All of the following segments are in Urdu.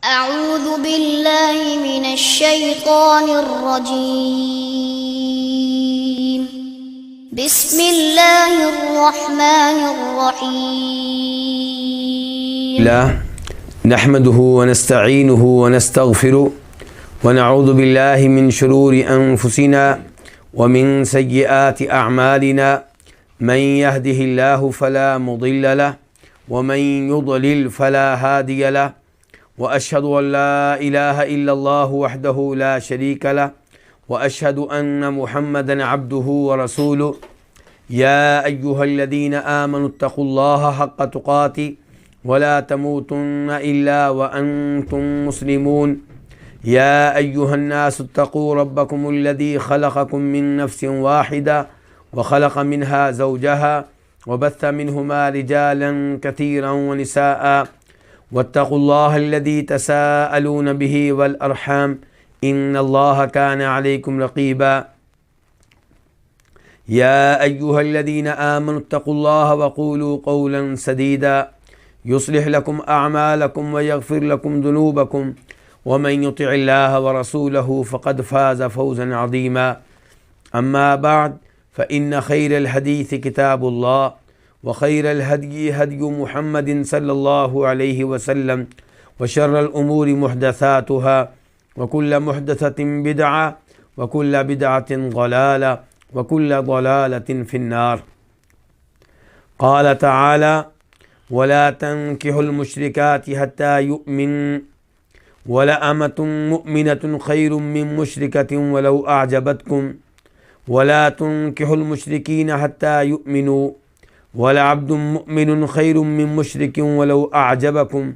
أعوذ بالله من الشيطان الرجيم بسم الله الرحمن الرحيم نحمده ونستعينه ونستغفره ونعوذ بالله من شرور أنفسنا ومن سيئات أعمالنا من يهده الله فلا مضل له ومن يضلل فلا هادي له وأشهد أن لا إله إلا الله وحده لا شريك له وأشهد أن محمدا عبده ورسوله يا أيها الذين آمنوا اتقوا الله حق تقاته ولا تموتن إلا وأنتم مسلمون يا أيها الناس اتقوا ربكم الذي خلقكم من نفس واحدة وخلق منها زوجها وبث منهما رجالا كثيرا ونساء واتقوا الله الذي تساءلون به والأرحام إن الله كان عليكم رقيبا يا أيها الذين آمنوا اتقوا الله وقولوا قولا سديدا يصلح لكم أعمالكم ويغفر لكم ذنوبكم ومن يطع الله ورسوله فقد فاز فوزا عظيما أما بعد فإن خير الحديث كتاب الله وخير الهدي هدي محمد صلى الله عليه وسلم وشر الأمور محدثاتها وكل محدثة بدعة وكل بدعة ضلالة وكل ضلالة في النار. قال تعالى ولا تنكحوا المشركات حتى يؤمن ولأمة مؤمنة خير من مشركة ولو أعجبتكم ولا تنكحوا المشركين حتى يؤمنوا ولعبد مؤمن خير من مشرك ولو أعجبكم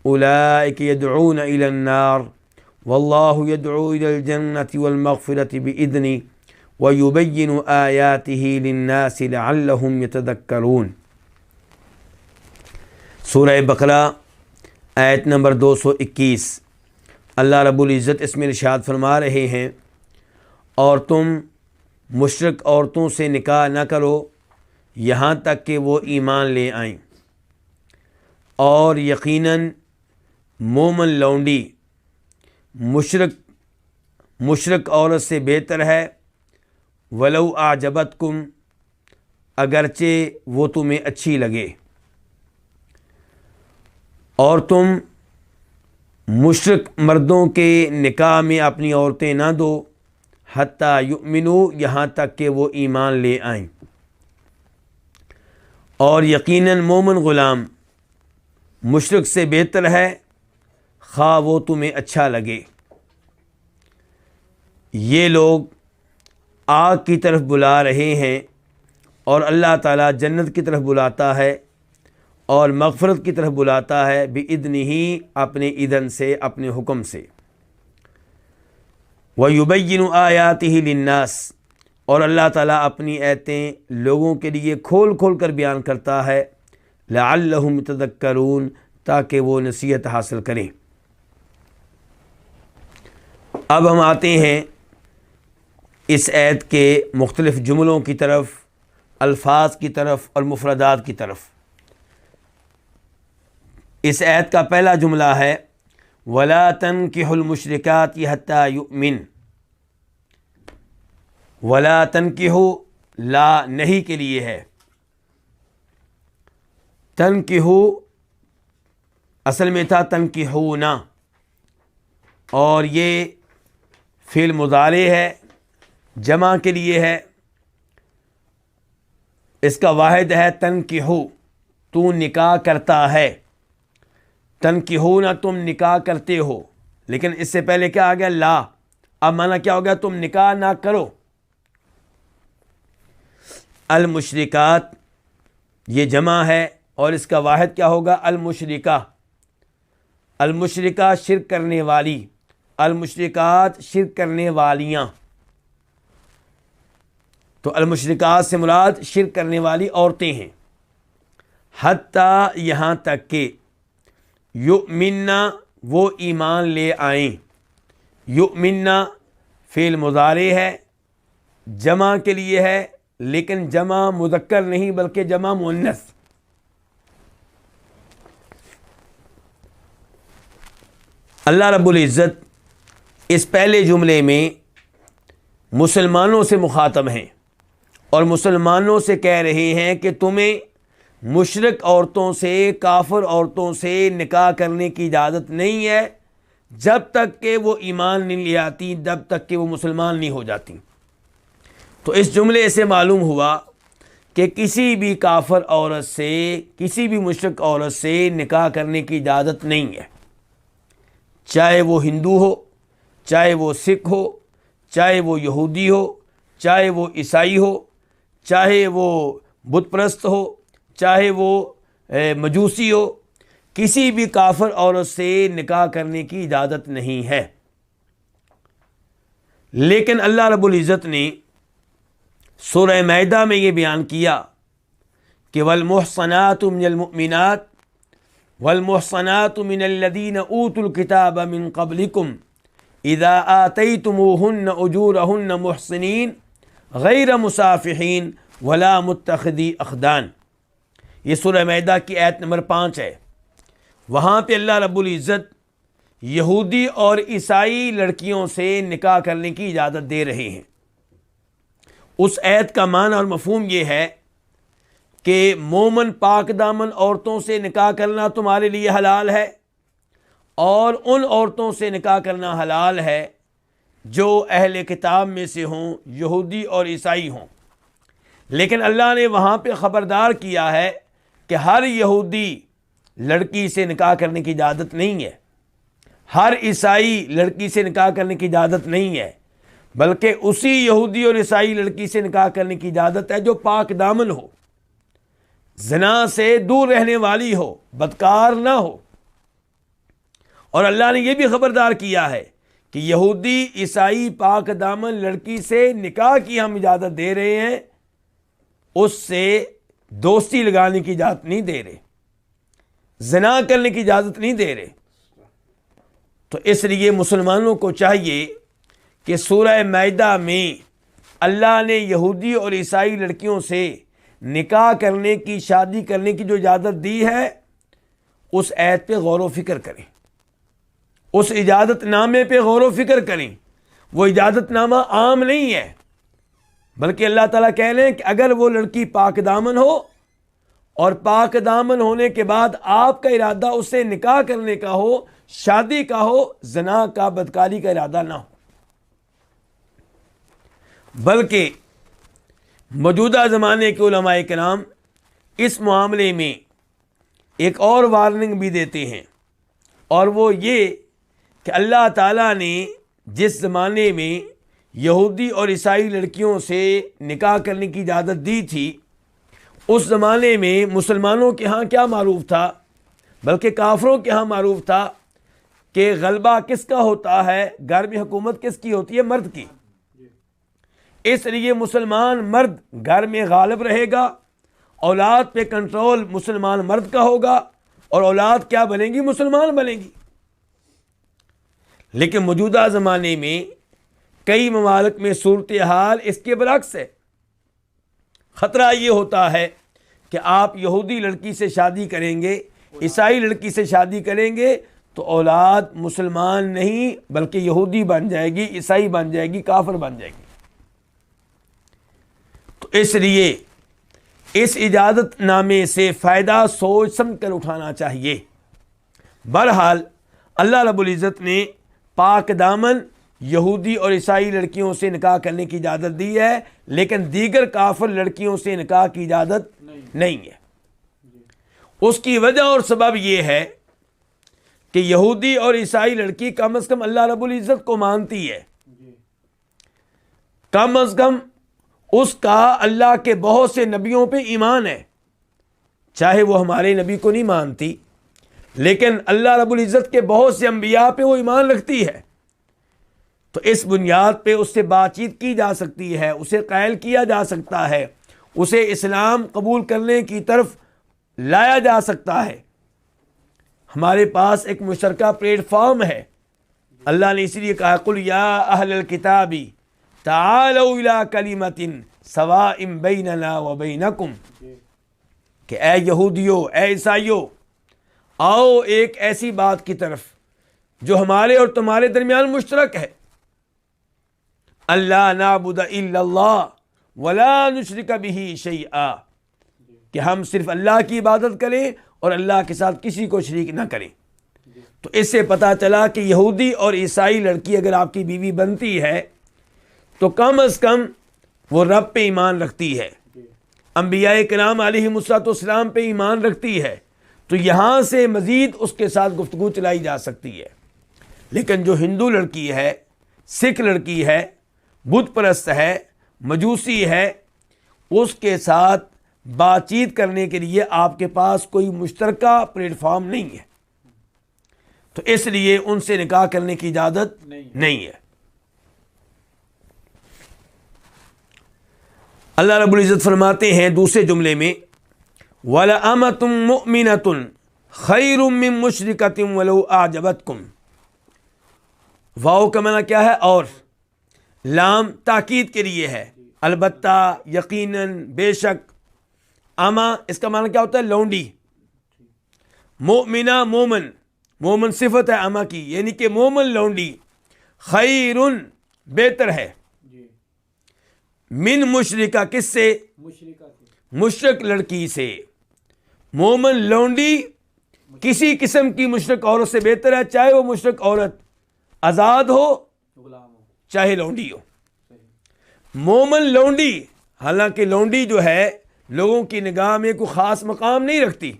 أولئك يدعون إلى النار والله يدعو إلى الجنة والمغفرة بإذنه ويبين آياته للناس لعلهم يتذكرون. سورہ بقرہ آیت نمبر 221. اللہ رب العزت اس میں ارشاد فرما رہے ہیں اور تم مشرک عورتوں سے نکاح نہ کرو یہاں تک کہ وہ ایمان لے آئیں، اور یقیناً مومن لونڈی مشرک عورت سے بہتر ہے، ولو اعجبتکم اگرچہ وہ تمہیں اچھی لگے، اور تم مشرک مردوں کے نکاح میں اپنی عورتیں نہ دو حتیٰ یؤمنو یہاں تک کہ وہ ایمان لے آئیں، اور یقیناً مومن غلام مشرک سے بہتر ہے خواہ وہ تمہیں اچھا لگے۔ یہ لوگ آگ کی طرف بلا رہے ہیں اور اللہ تعالیٰ جنت کی طرف بلاتا ہے اور مغفرت کی طرف بلاتا ہے بِإِذْنِهِ اپنے اذن سے، اپنے حکم سے۔ وَيُبَيِّنُ آيَاتِهِ لِلنَّاسِ اور اللہ تعالیٰ اپنی آیتیں لوگوں کے لیے کھول کھول کر بیان کرتا ہے لعلہم یتذکرون تاکہ وہ نصیحت حاصل کریں۔ اب ہم آتے ہیں اس آیت کے مختلف جملوں کی طرف، الفاظ کی طرف اور مفردات کی طرف۔ اس آیت کا پہلا جملہ ہے وَلَا تَنْكِحُوا الْمُشْرِكَاتِ حَتَّى يُؤْمِنْ۔ وَلَا تَنْكِحُوا لا نہیں کے لیے ہے، تنکحوا اصل میں تھا تنکحونا، اور یہ فعل مضارع ہے، جمع کے لیے ہے، اس کا واحد ہے تنکحو، تو نکاح کرتا ہے، تنکحونا تم نکاح کرتے ہو، لیکن اس سے پہلے کیا آ گیا لا، اب معنی کیا ہو گیا تم نکاح نہ کرو۔ المشرکات یہ جمع ہے اور اس کا واحد کیا ہوگا المشرکہ، المشرکہ شرک کرنے والی، المشرکات شرک کرنے والیاں، تو المشرکات سے مراد شرک کرنے والی عورتیں ہیں۔ حتیٰ یہاں تک کہ یؤمننا وہ ایمان لے آئیں، یؤمننا فعل مضارع ہے، جمع کے لیے ہے لیکن جمع مذکر نہیں بلکہ جمع مؤنث، اللہ رب العزت اس پہلے جملے میں مسلمانوں سے مخاطب ہیں اور مسلمانوں سے کہہ رہے ہیں کہ تمہیں مشرک عورتوں سے، کافر عورتوں سے نکاح کرنے کی اجازت نہیں ہے جب تک کہ وہ ایمان نہیں لے آتی، جب تک کہ وہ مسلمان نہیں ہو جاتی۔ تو اس جملے سے معلوم ہوا کہ کسی بھی کافر عورت سے، کسی بھی مشرک عورت سے نکاح کرنے کی اجازت نہیں ہے، چاہے وہ ہندو ہو، چاہے وہ سکھ ہو، چاہے وہ یہودی ہو، چاہے وہ عیسائی ہو، چاہے وہ بت پرست ہو، چاہے وہ مجوسی ہو، کسی بھی کافر عورت سے نکاح کرنے کی اجازت نہیں ہے۔ لیکن اللہ رب العزت نے سورہ مائدہ میں یہ بیان کیا کہ والمحصنات من المؤمنات والمحصنات من الذین اوتوا الکتاب من قبلکم اذا آتیتموہن اجورہن محصنین غیر مصافحین ولا متخذی اخدان۔ یہ سورہ مائدہ کی آیت نمبر 5 ہے۔ وہاں پہ اللہ رب العزت یہودی اور عیسائی لڑکیوں سے نکاح کرنے کی اجازت دے رہے ہیں۔ اس آیت کا معنی اور مفہوم یہ ہے کہ مومن پاک دامن عورتوں سے نکاح کرنا تمہارے لیے حلال ہے، اور ان عورتوں سے نکاح کرنا حلال ہے جو اہل کتاب میں سے ہوں، یہودی اور عیسائی ہوں۔ لیکن اللہ نے وہاں پہ خبردار کیا ہے کہ ہر یہودی لڑکی سے نکاح کرنے کی اجازت نہیں ہے، ہر عیسائی لڑکی سے نکاح کرنے کی اجازت نہیں ہے، بلکہ اسی یہودی اور عیسائی لڑکی سے نکاح کرنے کی اجازت ہے جو پاک دامن ہو، زنا سے دور رہنے والی ہو، بدکار نہ ہو۔ اور اللہ نے یہ بھی خبردار کیا ہے کہ یہودی عیسائی پاک دامن لڑکی سے نکاح کی ہم اجازت دے رہے ہیں، اس سے دوستی لگانے کی اجازت نہیں دے رہے، زنا کرنے کی اجازت نہیں دے رہے۔ تو اس لیے مسلمانوں کو چاہیے کہ سورہ مائدہ میں اللہ نے یہودی اور عیسائی لڑکیوں سے نکاح کرنے کی، شادی کرنے کی جو اجازت دی ہے، اس آیت پہ غور و فکر کریں، اس اجازت نامے پہ غور و فکر کریں۔ وہ اجازت نامہ عام نہیں ہے، بلکہ اللہ تعالیٰ کہہ رہے ہیں کہ اگر وہ لڑکی پاک دامن ہو اور پاک دامن ہونے کے بعد آپ کا ارادہ اس سے نکاح کرنے کا ہو، شادی کا ہو، زنا کا، بدکاری کا ارادہ نہ ہو۔ بلکہ موجودہ زمانے کے علماء کرام اس معاملے میں ایک اور وارننگ بھی دیتے ہیں، اور وہ یہ کہ اللہ تعالیٰ نے جس زمانے میں یہودی اور عیسائی لڑکیوں سے نکاح کرنے کی اجازت دی تھی، اس زمانے میں مسلمانوں کے ہاں کیا معروف تھا، بلکہ کافروں کے ہاں معروف تھا کہ غلبہ کس کا ہوتا ہے، گھر میں حکومت کس کی ہوتی ہے، مرد کی۔ اس لیے مسلمان مرد گھر میں غالب رہے گا، اولاد پہ کنٹرول مسلمان مرد کا ہوگا، اور اولاد کیا بنے گی، مسلمان بنے گی۔ لیکن موجودہ زمانے میں کئی ممالک میں صورتحال اس کے برعکس ہے۔ خطرہ یہ ہوتا ہے کہ آپ یہودی لڑکی سے شادی کریں گے، عیسائی لڑکی سے شادی کریں گے تو اولاد مسلمان نہیں بلکہ یہودی بن جائے گی، عیسائی بن جائے گی، کافر بن جائے گی۔ تو اس لیے اس اجازت نامے سے فائدہ سوچ سمجھ کر اٹھانا چاہیے۔ بہرحال اللہ رب العزت نے پاک دامن یہودی اور عیسائی لڑکیوں سے نکاح کرنے کی اجازت دی ہے، لیکن دیگر کافر لڑکیوں سے نکاح کی اجازت نہیں ہے۔ اس کی وجہ اور سبب یہ ہے کہ یہودی اور عیسائی لڑکی کم از کم اللہ رب العزت کو مانتی ہے، کم از کم اس کا اللہ کے بہت سے نبیوں پہ ایمان ہے، چاہے وہ ہمارے نبی کو نہیں مانتی، لیکن اللہ رب العزت کے بہت سے انبیاء پہ وہ ایمان رکھتی ہے۔ تو اس بنیاد پہ اس سے بات چیت کی جا سکتی ہے، اسے قائل کیا جا سکتا ہے، اسے اسلام قبول کرنے کی طرف لایا جا سکتا ہے۔ ہمارے پاس ایک مشترکہ پلیٹ فارم ہے۔ اللہ نے اس لیے کہا قل یا اہل الکتاب تعالوا الی کلمۃ سواء بیننا وبینکم، کہ اے یہودیو، اے عیسائیو، آؤ ایک ایسی بات کی طرف جو ہمارے اور تمہارے درمیان مشترک ہے. اللہ نعبد الا اللہ ولا نشرک بہ شیئا، کہ ہم صرف اللہ کی عبادت کریں اور اللہ کے ساتھ کسی کو شریک نہ کریں. تو اس سے پتہ چلا کہ یہودی اور عیسائی لڑکی اگر آپ کی بیوی بنتی ہے تو کم از کم وہ رب پہ ایمان رکھتی ہے، انبیاء کرام علیہ الصلوۃ والسلام پہ ایمان رکھتی ہے، تو یہاں سے مزید اس کے ساتھ گفتگو چلائی جا سکتی ہے. لیکن جو ہندو لڑکی ہے، سکھ لڑکی ہے، بت پرست ہے، مجوسی ہے، اس کے ساتھ بات چیت کرنے کے لیے آپ کے پاس کوئی مشترکہ پلیٹ فارم نہیں ہے، تو اس لیے ان سے نکاح کرنے کی اجازت نہیں ہے. اللہ رب العزت فرماتے ہیں دوسرے جملے میں وَلَأَمَةٌ مُؤْمِنَةٌ خَيْرٌ مِّن مُشْرِكَةٍ وَلَوْ أَعْجَبَتْكُمْ. واو کا معنی کیا ہے؟ اور. لام تاکید کے لیے ہے، البتہ، یقیناً، بے شک. اما اس کا معنی کیا ہوتا ہے؟ لونڈی. مؤمنہ مومن، مومن صفت ہے اما کی، یعنی کہ مومن لونڈی خیرن بہتر ہے، من مشرکہ کس سے؟ مشرک لڑکی سے. مومن لونڈی کسی قسم کی مشرک عورت سے بہتر ہے، چاہے وہ مشرک عورت آزاد ہو چاہے لونڈی ہو. مومن لونڈی، حالانکہ لونڈی جو ہے لوگوں کی نگاہ میں کوئی خاص مقام نہیں رکھتی.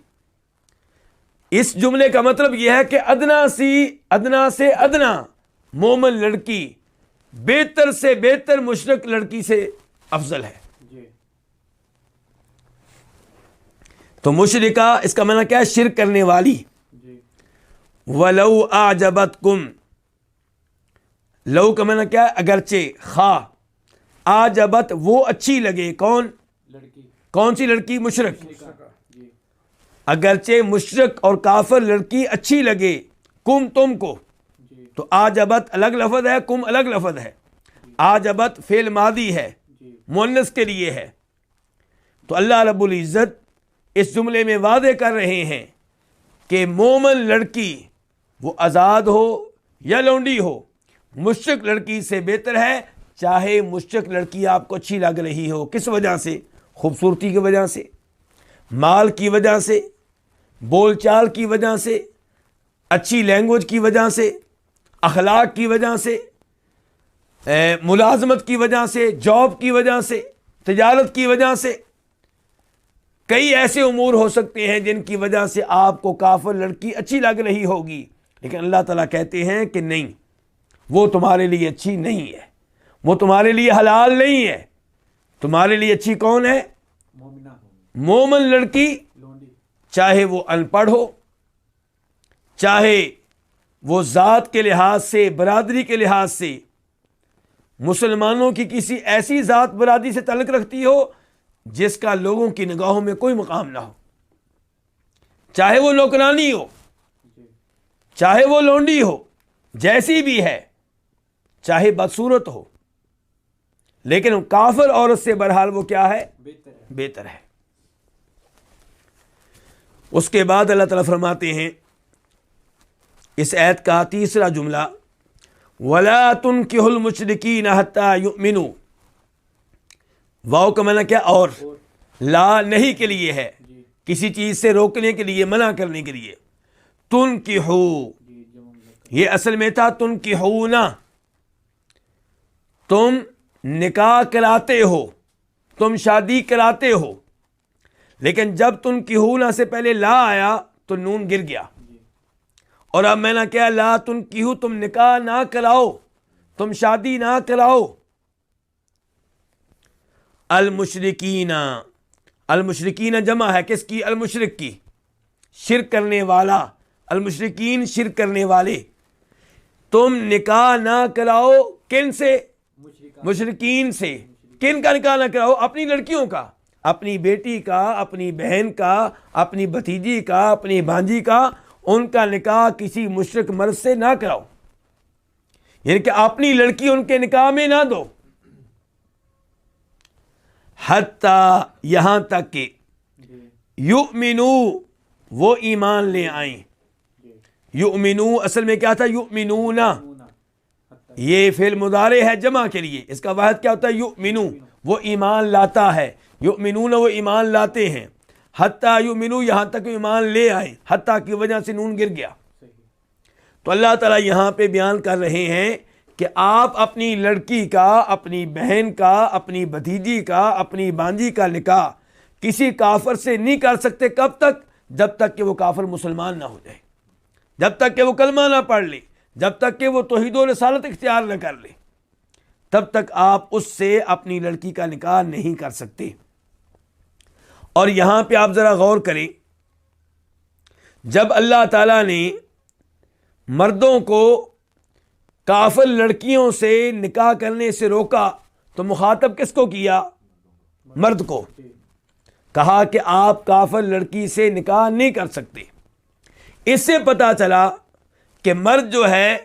اس جملے کا مطلب یہ ہے کہ ادنا سے ادنا مومن لڑکی بہتر سے بہتر مشرک لڑکی سے افضل ہے. تو مشرکہ اس کا معنی کیا ہے؟ شرک کرنے والی. وَلَوْ أَعْجَبَتْكُمْ، لو کا معنی کیا ہے؟ اگرچہ. خواہ. آجبت وہ اچھی لگے، کون؟ کون سی لڑکی؟ مشرک. اگرچہ مشرک اور کافر لڑکی اچھی لگے کم تم کو، تو آجبت الگ لفظ ہے، کم الگ لفظ ہے. آجبت فعل ماضی ہے، مؤنث کے لیے ہے. تو اللہ رب العزت اس جملے میں واضح کر رہے ہیں کہ مومن لڑکی وہ آزاد ہو یا لونڈی ہو، مشرک لڑکی سے بہتر ہے. چاہے مشرک لڑکی آپ کو اچھی لگ رہی ہو، کس وجہ سے؟ خوبصورتی کی وجہ سے، مال کی وجہ سے، بول چال کی وجہ سے، اچھی لینگویج کی وجہ سے، اخلاق کی وجہ سے، ملازمت کی وجہ سے، جاب کی وجہ سے، تجارت کی وجہ سے. کئی ایسے امور ہو سکتے ہیں جن کی وجہ سے آپ کو کافر لڑکی اچھی لگ رہی ہوگی، لیکن اللہ تعالیٰ کہتے ہیں کہ نہیں، وہ تمہارے لیے اچھی نہیں ہے، وہ تمہارے لیے حلال نہیں ہے. تمہارے لیے اچھی کون ہے؟ مومن لڑکی، چاہے وہ ان پڑھ ہو، چاہے وہ ذات کے لحاظ سے، برادری کے لحاظ سے مسلمانوں کی کسی ایسی ذات برادری سے تعلق رکھتی ہو جس کا لوگوں کی نگاہوں میں کوئی مقام نہ ہو، چاہے وہ نوکرانی ہو، چاہے وہ لونڈی ہو، جیسی بھی ہے، چاہے بدصورت ہو، لیکن کافر عورت سے بہرحال وہ کیا ہے؟ بہتر ہے. اس کے بعد اللہ تعالیٰ فرماتے ہیں اس آیت کا تیسرا جملہ وَلَا تُنْكِحُ الْمُشْرِكِينَ حَتَّى يُؤْمِنُوا. واو کا معنی کیا؟ اور. لا نہیں کے لیے ہے، کسی چیز سے روکنے کے لیے، منع کرنے کے لیے. تُنْكِحُوا یہ اصل میں تھا تُنْكِحُونَ، تم نکاح کراتے ہو، تم شادی کراتے ہو. لیکن جب تنکحون سے پہلے لا آیا تو نون گر گیا، اور اب میں نے کیا؟ لا تنکحو، تم نکاح نہ کراؤ، تم شادی نہ کراؤ. المشرکین، المشرکین جمع ہے کس کی؟ المشرک کی، شرک کرنے والا. المشرکین شرک کرنے والے. تم نکاح نہ کراؤ کن سے؟ مشرکین سے. کن کا نکاح نہ کراؤ؟ اپنی لڑکیوں کا، اپنی بیٹی کا، اپنی بہن کا، اپنی بھتیجی کا، اپنی بھانجی کا. ان کا نکاح کسی مشرک مرد سے نہ کراؤ، یعنی کہ اپنی لڑکی ان کے نکاح میں نہ دو. حتیٰ یہاں تک کہ یؤمنو وہ ایمان لے آئیں. یؤمنو اصل میں کیا تھا؟ یؤمنون. یہ فعل مضارع ہے جمع کے لیے، اس کا واحد کیا ہوتا ہے؟ یؤمنو. وہ ایمان لاتا ہے. یؤمنون وہ ایمان لاتے ہیں. حتیٰ یؤمنو یہاں تک ایمان لے آئے، حتیٰ کی وجہ سے نون گر گیا. تو اللہ تعالیٰ یہاں پہ بیان کر رہے ہیں کہ آپ اپنی لڑکی کا، اپنی بہن کا، اپنی بھتیجی کا، اپنی بانجی کا نکاح کسی کافر سے نہیں کر سکتے. کب تک؟ جب تک کہ وہ کافر مسلمان نہ ہو جائے، جب تک کہ وہ کلمہ نہ پڑھ لے، جب تک کہ وہ توحید و رسالت اختیار نہ کر لے، تب تک آپ اس سے اپنی لڑکی کا نکاح نہیں کر سکتے. اور یہاں پہ آپ ذرا غور کریں، جب اللہ تعالیٰ نے مردوں کو کافر لڑکیوں سے نکاح کرنے سے روکا تو مخاطب کس کو کیا؟ مرد کو. کہا کہ آپ کافر لڑکی سے نکاح نہیں کر سکتے. اس سے پتہ چلا کہ مرد جو ہے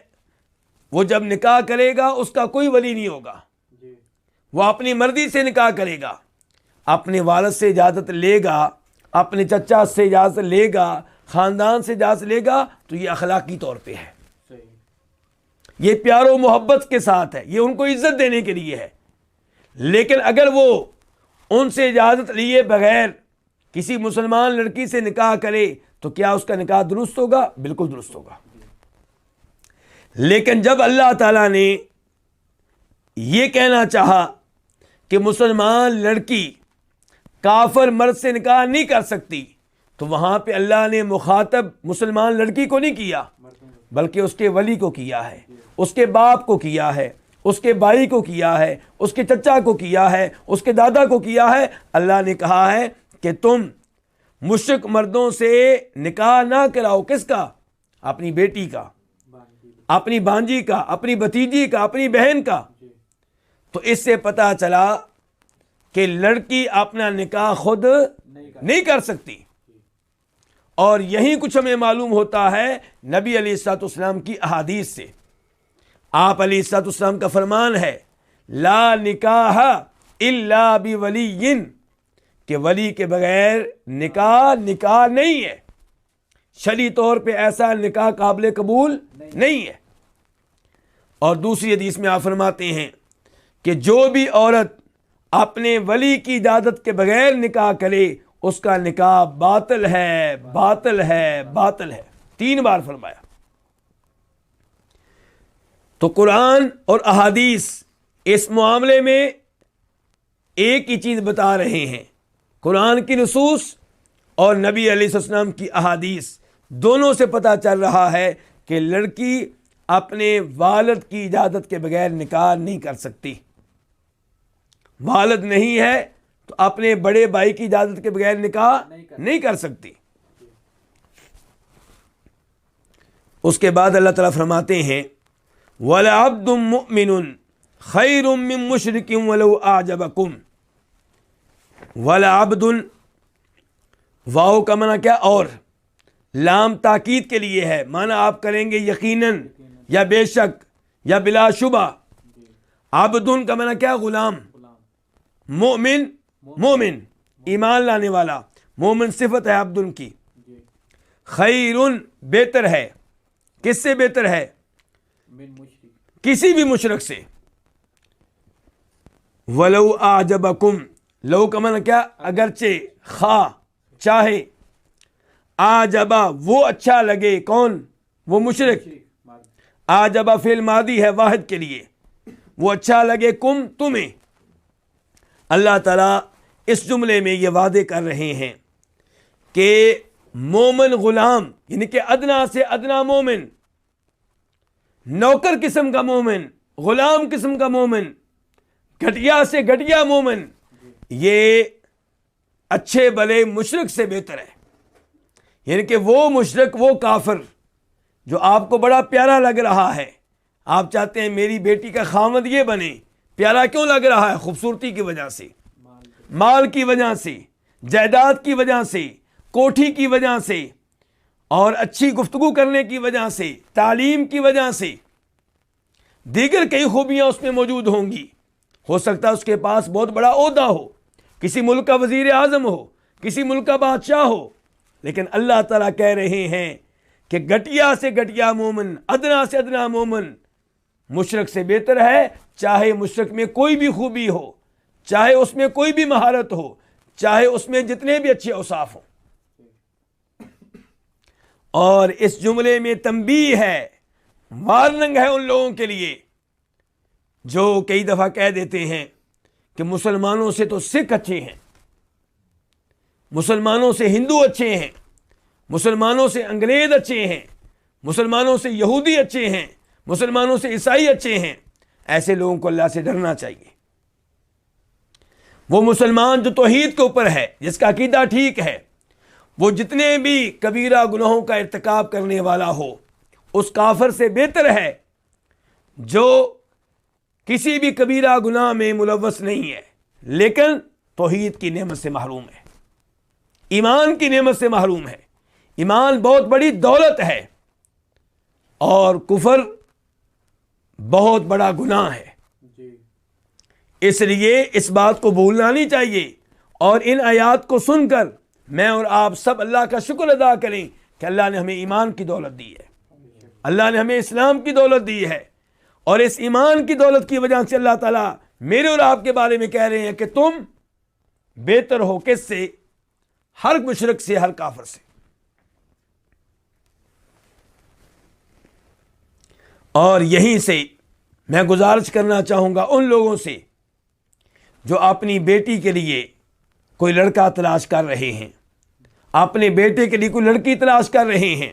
وہ جب نکاح کرے گا اس کا کوئی ولی نہیں ہوگا، وہ اپنی مرضی سے نکاح کرے گا، اپنے والد سے اجازت لے گا، اپنے چچا سے اجازت لے گا، خاندان سے اجازت لے گا. تو یہ اخلاقی طور پہ ہے، یہ پیار و محبت کے ساتھ ہے، یہ ان کو عزت دینے کے لیے ہے. لیکن اگر وہ ان سے اجازت لیے بغیر کسی مسلمان لڑکی سے نکاح کرے تو کیا اس کا نکاح درست ہوگا؟ بالکل درست ہوگا. لیکن جب اللہ تعالیٰ نے یہ کہنا چاہا کہ مسلمان لڑکی کافر مرد سے نکاح نہیں کر سکتی تو وہاں پہ اللہ نے مخاطب مسلمان لڑکی کو نہیں کیا، بلکہ اس کے ولی کو کیا ہے، اس کے باپ کو کیا ہے، اس کے بھائی کو کیا ہے، اس کے چچا کو کیا ہے، اس کے دادا کو کیا ہے. اللہ نے کہا ہے کہ تم مشرک مردوں سے نکاح نہ کراؤ. کس کا؟ اپنی بیٹی کا، اپنی بانجی کا، اپنی بھتیجی کا، اپنی بہن کا. تو اس سے پتہ چلا کہ لڑکی اپنا نکاح خود نہیں کر سکتی. اور یہی کچھ ہمیں معلوم ہوتا ہے نبی علیہ الصلوۃ والسلام کی احادیث سے. آپ علیہ الصلوۃ والسلام کا فرمان ہے لا نکاح الا بولی، کہ ولی کے بغیر نکاح نہیں ہے. شرعی طور پہ ایسا نکاح قابل قبول نہیں ہے. اور دوسری حدیث میں آپ فرماتے ہیں کہ جو بھی عورت اپنے ولی کی اجازت کے بغیر نکاح کرے اس کا نکاح باطل ہے، باطل ہے، باطل ہے. 3 بار فرمایا. تو قرآن اور احادیث اس معاملے میں ایک ہی چیز بتا رہے ہیں. قرآن کی نصوص اور نبی علیہ السلام کی احادیث دونوں سے پتہ چل رہا ہے کہ لڑکی اپنے والد کی اجازت کے بغیر نکاح نہیں کر سکتی. والد نہیں ہے تو اپنے بڑے بھائی کی اجازت کے بغیر نکاح نہیں کر سکتی. اس کے بعد اللہ تعالیٰ فرماتے ہیں وَلَعَبْدٌ مُؤْمِنٌ خَيْرٌ مِّن مُشْرِكٍ وَلَوْ أَعْجَبَكُمْ. وَلَعَبْدٌ واو کا معنی کیا؟ اور. لام تاکید کے لیے ہے، معنی آپ کریں گے یقیناً یا بے شک یا بلا شبہ. عبدن کا معنی کیا؟ غلام. مومن مومن ایمان لانے والا، مومن صفت ہے عبدن کی. خیرن بہتر ہے. کس سے بہتر ہے؟ کسی بھی مشرک سے. ولو اعجبکم، لو کا معنی کیا؟ اگرچہ، خواہ، چاہے. آجبا وہ اچھا لگے. کون؟ وہ مشرک. آجبا فعل ماضی ہے واحد کے لیے. وہ اچھا لگے کم تمہیں. اللہ تعالیٰ اس جملے میں یہ وعدے کر رہے ہیں کہ مومن غلام، یعنی کہ ادنا سے ادنا مومن، نوکر قسم کا مومن، غلام قسم کا مومن، گھٹیا سے گھٹیا مومن، یہ اچھے بھلے مشرک سے بہتر ہے. یعنی کہ وہ مشرک، وہ کافر جو آپ کو بڑا پیارا لگ رہا ہے، آپ چاہتے ہیں میری بیٹی کا خاوند یہ بنے. پیارا کیوں لگ رہا ہے؟ خوبصورتی کی وجہ سے، مال کی وجہ سے، جائیداد کی وجہ سے، کوٹھی کی وجہ سے، اور اچھی گفتگو کرنے کی وجہ سے، تعلیم کی وجہ سے، دیگر کئی خوبیاں اس میں موجود ہوں گی. ہو سکتا ہے اس کے پاس بہت بڑا عہدہ ہو، کسی ملک کا وزیر اعظم ہو، کسی ملک کا بادشاہ ہو. لیکن اللہ تعالیٰ کہہ رہے ہیں کہ گٹیا سے گٹیا مومن، ادنا سے ادنا مومن مشرک سے بہتر ہے، چاہے مشرک میں کوئی بھی خوبی ہو، چاہے اس میں کوئی بھی مہارت ہو، چاہے اس میں جتنے بھی اچھے اوصاف ہوں۔ اور اس جملے میں تنبیہ ہے، وارننگ ہے ان لوگوں کے لیے جو کئی دفعہ کہہ دیتے ہیں کہ مسلمانوں سے تو سکھ اچھے ہیں، مسلمانوں سے ہندو اچھے ہیں، مسلمانوں سے انگریز اچھے ہیں، مسلمانوں سے یہودی اچھے ہیں، مسلمانوں سے عیسائی اچھے ہیں۔ ایسے لوگوں کو اللہ سے ڈرنا چاہیے۔ وہ مسلمان جو توحید کے اوپر ہے، جس کا عقیدہ ٹھیک ہے، وہ جتنے بھی کبیرہ گناہوں کا ارتکاب کرنے والا ہو، اس کافر سے بہتر ہے جو کسی بھی کبیرہ گناہ میں ملوث نہیں ہے لیکن توحید کی نعمت سے محروم ہے، ایمان کی نعمت سے محروم ہے۔ ایمان بہت بڑی دولت ہے اور کفر بہت بڑا گناہ ہے۔ اس لیے اس بات کو بھولنا نہیں چاہیے، اور ان آیات کو سن کر میں اور آپ سب اللہ کا شکر ادا کریں کہ اللہ نے ہمیں ایمان کی دولت دی ہے، اللہ نے ہمیں اسلام کی دولت دی ہے، اور اس ایمان کی دولت کی وجہ سے اللہ تعالیٰ میرے اور آپ کے بارے میں کہہ رہے ہیں کہ تم بہتر ہو کس سے؟ ہر مشرک سے، ہر کافر سے۔ اور یہیں سے میں گزارش کرنا چاہوں گا ان لوگوں سے جو اپنی بیٹی کے لیے کوئی لڑکا تلاش کر رہے ہیں، اپنے بیٹے کے لیے کوئی لڑکی تلاش کر رہے ہیں،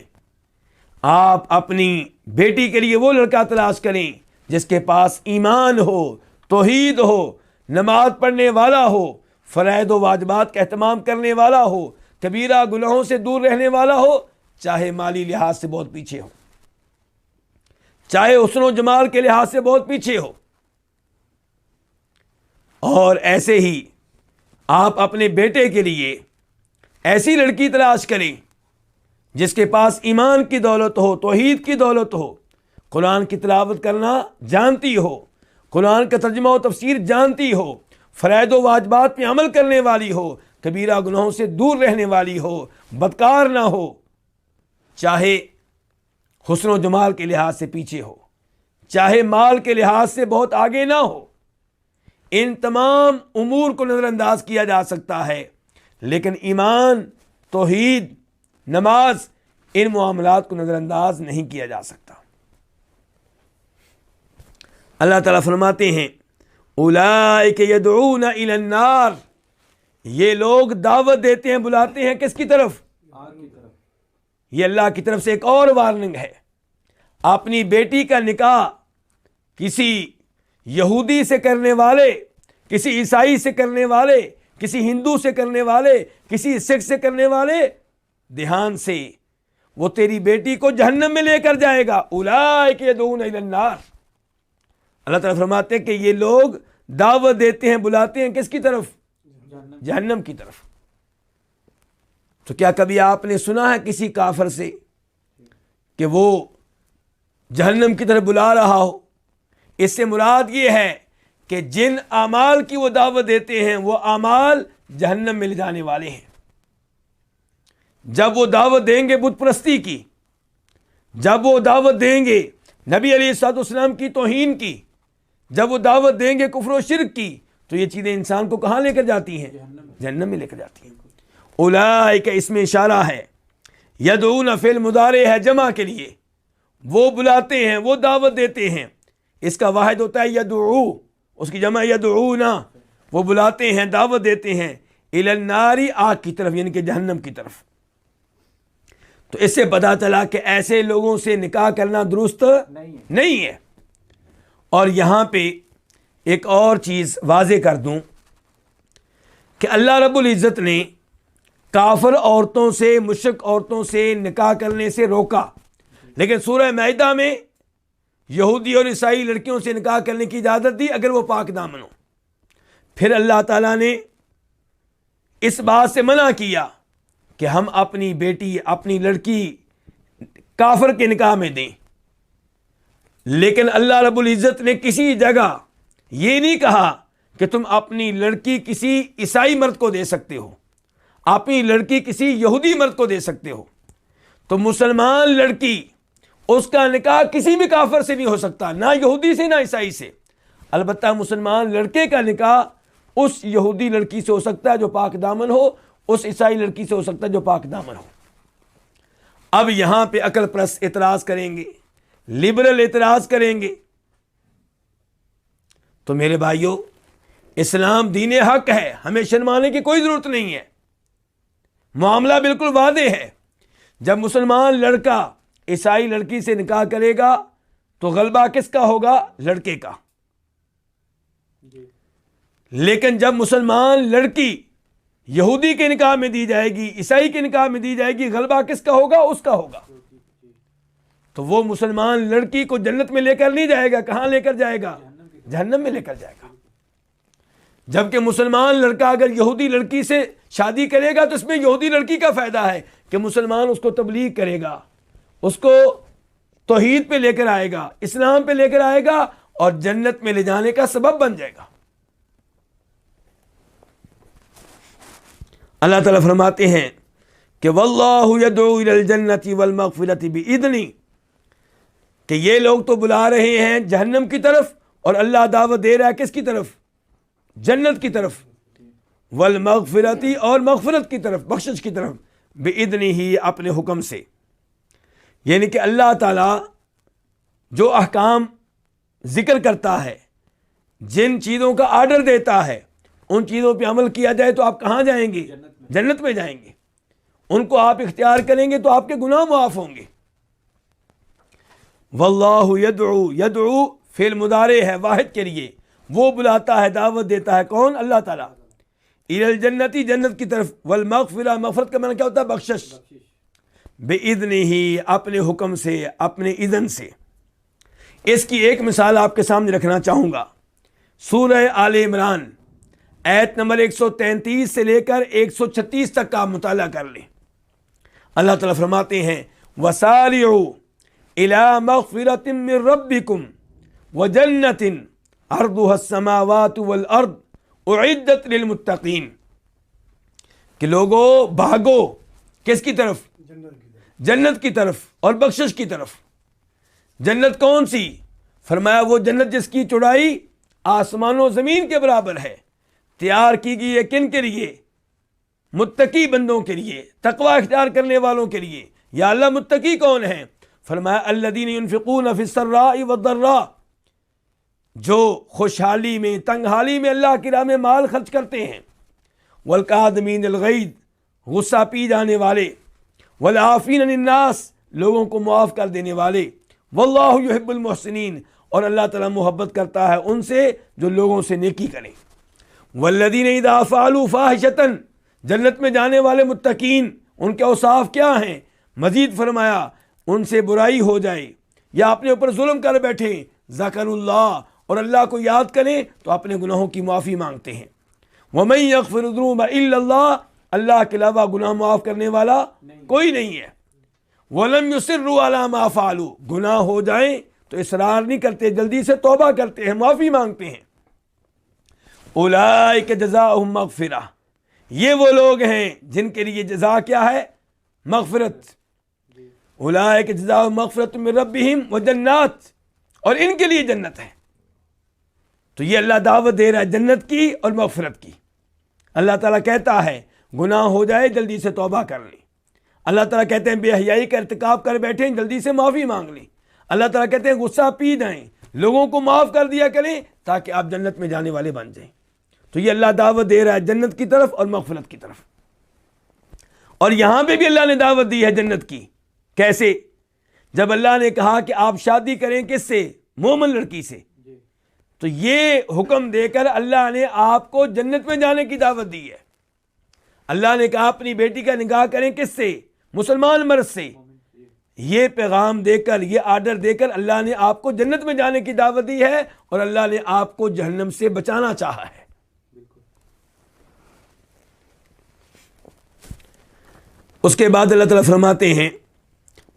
آپ اپنی بیٹی کے لیے وہ لڑکا تلاش کریں جس کے پاس ایمان ہو، توحید ہو، نماز پڑھنے والا ہو، فرائض و واجبات کا اہتمام کرنے والا ہو، کبیرہ گناہوں سے دور رہنے والا ہو، چاہے مالی لحاظ سے بہت پیچھے ہو، چاہے حسن و جمال کے لحاظ سے بہت پیچھے ہو۔ اور ایسے ہی آپ اپنے بیٹے کے لیے ایسی لڑکی تلاش کریں جس کے پاس ایمان کی دولت ہو، توحید کی دولت ہو، قرآن کی تلاوت کرنا جانتی ہو، قرآن کا ترجمہ و تفسیر جانتی ہو، فرائض و واجبات پہ عمل کرنے والی ہو، کبیرہ گناہوں سے دور رہنے والی ہو، بدکار نہ ہو، چاہے حسن و جمال کے لحاظ سے پیچھے ہو، چاہے مال کے لحاظ سے بہت آگے نہ ہو۔ ان تمام امور کو نظر انداز کیا جا سکتا ہے، لیکن ایمان، توحید، نماز، ان معاملات کو نظر انداز نہیں کیا جا سکتا۔ اللہ تعالیٰ فرماتے ہیں اولئک یدعون الی النار، یہ لوگ دعوت دیتے ہیں، بلاتے ہیں کس کی طرف؟ آگ کی طرف۔ یہ اللہ کی طرف سے ایک اور وارننگ ہے۔ اپنی بیٹی کا نکاح کسی یہودی سے کرنے والے، کسی عیسائی سے کرنے والے، کسی ہندو سے کرنے والے، کسی سکھ سے کرنے والے، دھیان سے، وہ تیری بیٹی کو جہنم میں لے کر جائے گا۔ اولئک یدعون الی النار، اللہ تعالیٰ فرماتے ہیں کہ یہ لوگ دعوت دیتے ہیں، بلاتے ہیں کس کی طرف؟ جہنم کی طرف۔ تو کیا کبھی آپ نے سنا ہے کسی کافر سے کہ وہ جہنم کی طرف بلا رہا ہو؟ اس سے مراد یہ ہے کہ جن اعمال کی وہ دعوت دیتے ہیں وہ اعمال جہنم میں لے جانے والے ہیں۔ جب وہ دعوت دیں گے بت پرستی کی، جب وہ دعوت دیں گے نبی علیہ الصلوۃ والسلام کی توہین کی، جب وہ دعوت دیں گے کفر و شرک کی، تو یہ چیزیں انسان کو کہاں لے کر جاتی ہیں؟ جہنم میں لے کر جاتی ہیں۔ اولئک اس میں اشارہ ہے، یدعون فعل مضارع ہے جمع کے لیے، وہ بلاتے ہیں، وہ دعوت دیتے ہیں۔ اس کا واحد ہوتا ہے یدعو، اس کی جمع یدعونا، وہ بلاتے ہیں، دعوت دیتے ہیں، الی النار، آگ کی طرف، یعنی کہ جہنم کی طرف۔ تو اس سے پتہ چلا کہ ایسے لوگوں سے نکاح کرنا درست نہیں ہے۔ اور یہاں پہ ایک اور چیز واضح کر دوں کہ اللہ رب العزت نے کافر عورتوں سے، مشرک عورتوں سے نکاح کرنے سے روکا، لیکن سورہ مائدہ میں یہودی اور عیسائی لڑکیوں سے نکاح کرنے کی اجازت دی اگر وہ پاک دامن ہو۔ پھر اللہ تعالیٰ نے اس بات سے منع کیا کہ ہم اپنی بیٹی، اپنی لڑکی کافر کے نکاح میں دیں، لیکن اللہ رب العزت نے کسی جگہ یہ نہیں کہا کہ تم اپنی لڑکی کسی عیسائی مرد کو دے سکتے ہو، اپنی لڑکی کسی یہودی مرد کو دے سکتے ہو۔ تو مسلمان لڑکی اس کا نکاح کسی بھی کافر سے نہیں ہو سکتا، نہ یہودی سے نہ عیسائی سے۔ البتہ مسلمان لڑکے کا نکاح اس یہودی لڑکی سے ہو سکتا ہے جو پاک دامن ہو، اس عیسائی لڑکی سے ہو سکتا ہے جو پاک دامن ہو۔ اب یہاں پہ عقل پرست اعتراض کریں گے، لبرل اعتراض کریں گے، تو میرے بھائیوں اسلام دین حق ہے، ہمیں شرمانے کی کوئی ضرورت نہیں ہے، معاملہ بالکل واضح ہے۔ جب مسلمان لڑکا عیسائی لڑکی سے نکاح کرے گا تو غلبہ کس کا ہوگا؟ لڑکے کا۔ لیکن جب مسلمان لڑکی یہودی کے نکاح میں دی جائے گی، عیسائی کے نکاح میں دی جائے گی، غلبہ کس کا ہوگا؟ اس کا ہوگا۔ تو وہ مسلمان لڑکی کو جنت میں لے کر نہیں جائے گا، کہاں لے کر جائے گا؟ جہنم میں لے کر جائے گا۔ جبکہ مسلمان لڑکا اگر یہودی لڑکی سے شادی کرے گا تو اس میں یہودی لڑکی کا فائدہ ہے کہ مسلمان اس کو تبلیغ کرے گا، اس کو توحید پہ لے کر آئے گا، اسلام پہ لے کر آئے گا اور جنت میں لے جانے کا سبب بن جائے گا۔ اللہ تعالیٰ فرماتے ہیں کہ واللہ یدعو الی الجنۃ والمغفرۃ بإذنہ، کہ یہ لوگ تو بلا رہے ہیں جہنم کی طرف اور اللہ دعوت دے رہا ہے کس کی طرف؟ جنت کی طرف، والمغفرۃ اور مغفرت کی طرف، بخشش کی طرف، بإذنہ اپنے حکم سے۔ یعنی کہ اللہ تعالیٰ جو احکام ذکر کرتا ہے، جن چیزوں کا آرڈر دیتا ہے، ان چیزوں پہ عمل کیا جائے تو آپ کہاں جائیں گے؟ جنت میں جائیں گے۔ ان کو آپ اختیار کریں گے تو آپ کے گناہ معاف ہوں گے۔ واللہ یدعو، یدعو فعل مضارع ہے واحد کے لیے، وہ بلاتا ہے، دعوت دیتا ہے، کون؟ اللہ تعالیٰ، الی الجنت، جنت کی طرف، والمغفرہ، مغفرت کا معنی کیا ہوتا ہے؟ بخشش، بإذنہ اپنے حکم سے، اپنے اذن سے۔ اس کی ایک مثال آپ کے سامنے رکھنا چاہوں گا، سورہ آل عمران آیت نمبر 133 سے لے کر 136 تک کا مطالعہ کر لیں۔ اللہ تعالیٰ فرماتے ہیں وَسَارِعُوا إِلَى مَغْفِرَةٍ مِّن رَبِّكُمْ وَجَنَّةٍ عَرْضُهَا السَّمَاوَاتُ وَالْأَرْضُ أُعِدَّتْ لِلْمُتَّقِينَ، کہ لوگو بھاگو کس کی طرف؟ جنت کی طرف اور بخشش کی طرف۔ جنت کون سی؟ فرمایا وہ جنت جس کی چوڑائی آسمان و زمین کے برابر ہے، تیار کی گئی ہے کن کے لیے؟ متقی بندوں کے لیے، تقوی اختیار کرنے والوں کے لیے۔ یا اللہ متقی کون ہیں؟ فرمایا الذین ينفقون فی السراء والضراء، جو خوشحالی میں، تنگ حالی میں اللہ کی راہ میں مال خرچ کرتے ہیں، والکاظمین الغیظ، غصہ پی جانے والے، والعافین عن الناس، لوگوں کو معاف کر دینے والے، واللہ یحب المحسنین، اور اللہ تعالیٰ محبت کرتا ہے ان سے جو لوگوں سے نیکی کریں۔ والذین اذا فعلوا فاحشۃ، جنت میں جانے والے متقین ان کے اوصاف کیا ہیں؟ مزید فرمایا ان سے برائی ہو جائے یا اپنے اوپر ظلم کر بیٹھیں، ذکر اللہ، اور اللہ کو یاد کریں تو اپنے گناہوں کی معافی مانگتے ہیں۔ ومن یغفر الذنوب الا اللہ، اللہ کے علاوہ گناہ معاف کرنے والا کوئی نہیں ہے۔ ولم یصروا علی ما فعلوا، گناہ ہو جائیں تو اصرار نہیں کرتے، جلدی سے توبہ کرتے ہیں، معافی مانگتے ہیں۔ اولئک جزاؤہم مغفرہ، یہ وہ لوگ ہیں جن کے لیے جزا کیا ہے؟ مغفرت۔ اولئک جزاؤہم مغفرۃ من ربہم وجنات، اور ان کے لیے جنت ہے۔ تو یہ اللہ دعوت دے رہا ہے جنت کی اور مغفرت کی۔ اللہ تعالیٰ کہتا ہے گناہ ہو جائے جلدی سے توبہ کر لیں۔ اللہ تعالیٰ کہتے ہیں بے حیائی کا ارتکاب کر بیٹھیں جلدی سے معافی مانگ لیں۔ اللہ تعالیٰ کہتے ہیں غصہ پی جائیں، لوگوں کو معاف کر دیا کریں تاکہ آپ جنت میں جانے والے بن جائیں۔ تو یہ اللہ دعوت دے رہا ہے جنت کی طرف اور مغفرت کی طرف۔ اور یہاں پہ بھی اللہ نے دعوت دی ہے جنت کی۔ کیسے؟ جب اللہ نے کہا کہ آپ شادی کریں کس سے؟ مومن لڑکی سے، تو یہ حکم دے کر اللہ نے آپ کو جنت میں جانے کی دعوت دی ہے۔ اللہ نے کہا اپنی بیٹی کا نکاح کریں کس سے؟ مسلمان مرد سے۔ یہ پیغام دے کر، یہ آرڈر دے کر اللہ نے آپ کو جنت میں جانے کی دعوت دی ہے، اور اللہ نے آپ کو جہنم سے بچانا چاہا ہے۔ اس کے بعد اللہ تعالیٰ فرماتے ہیں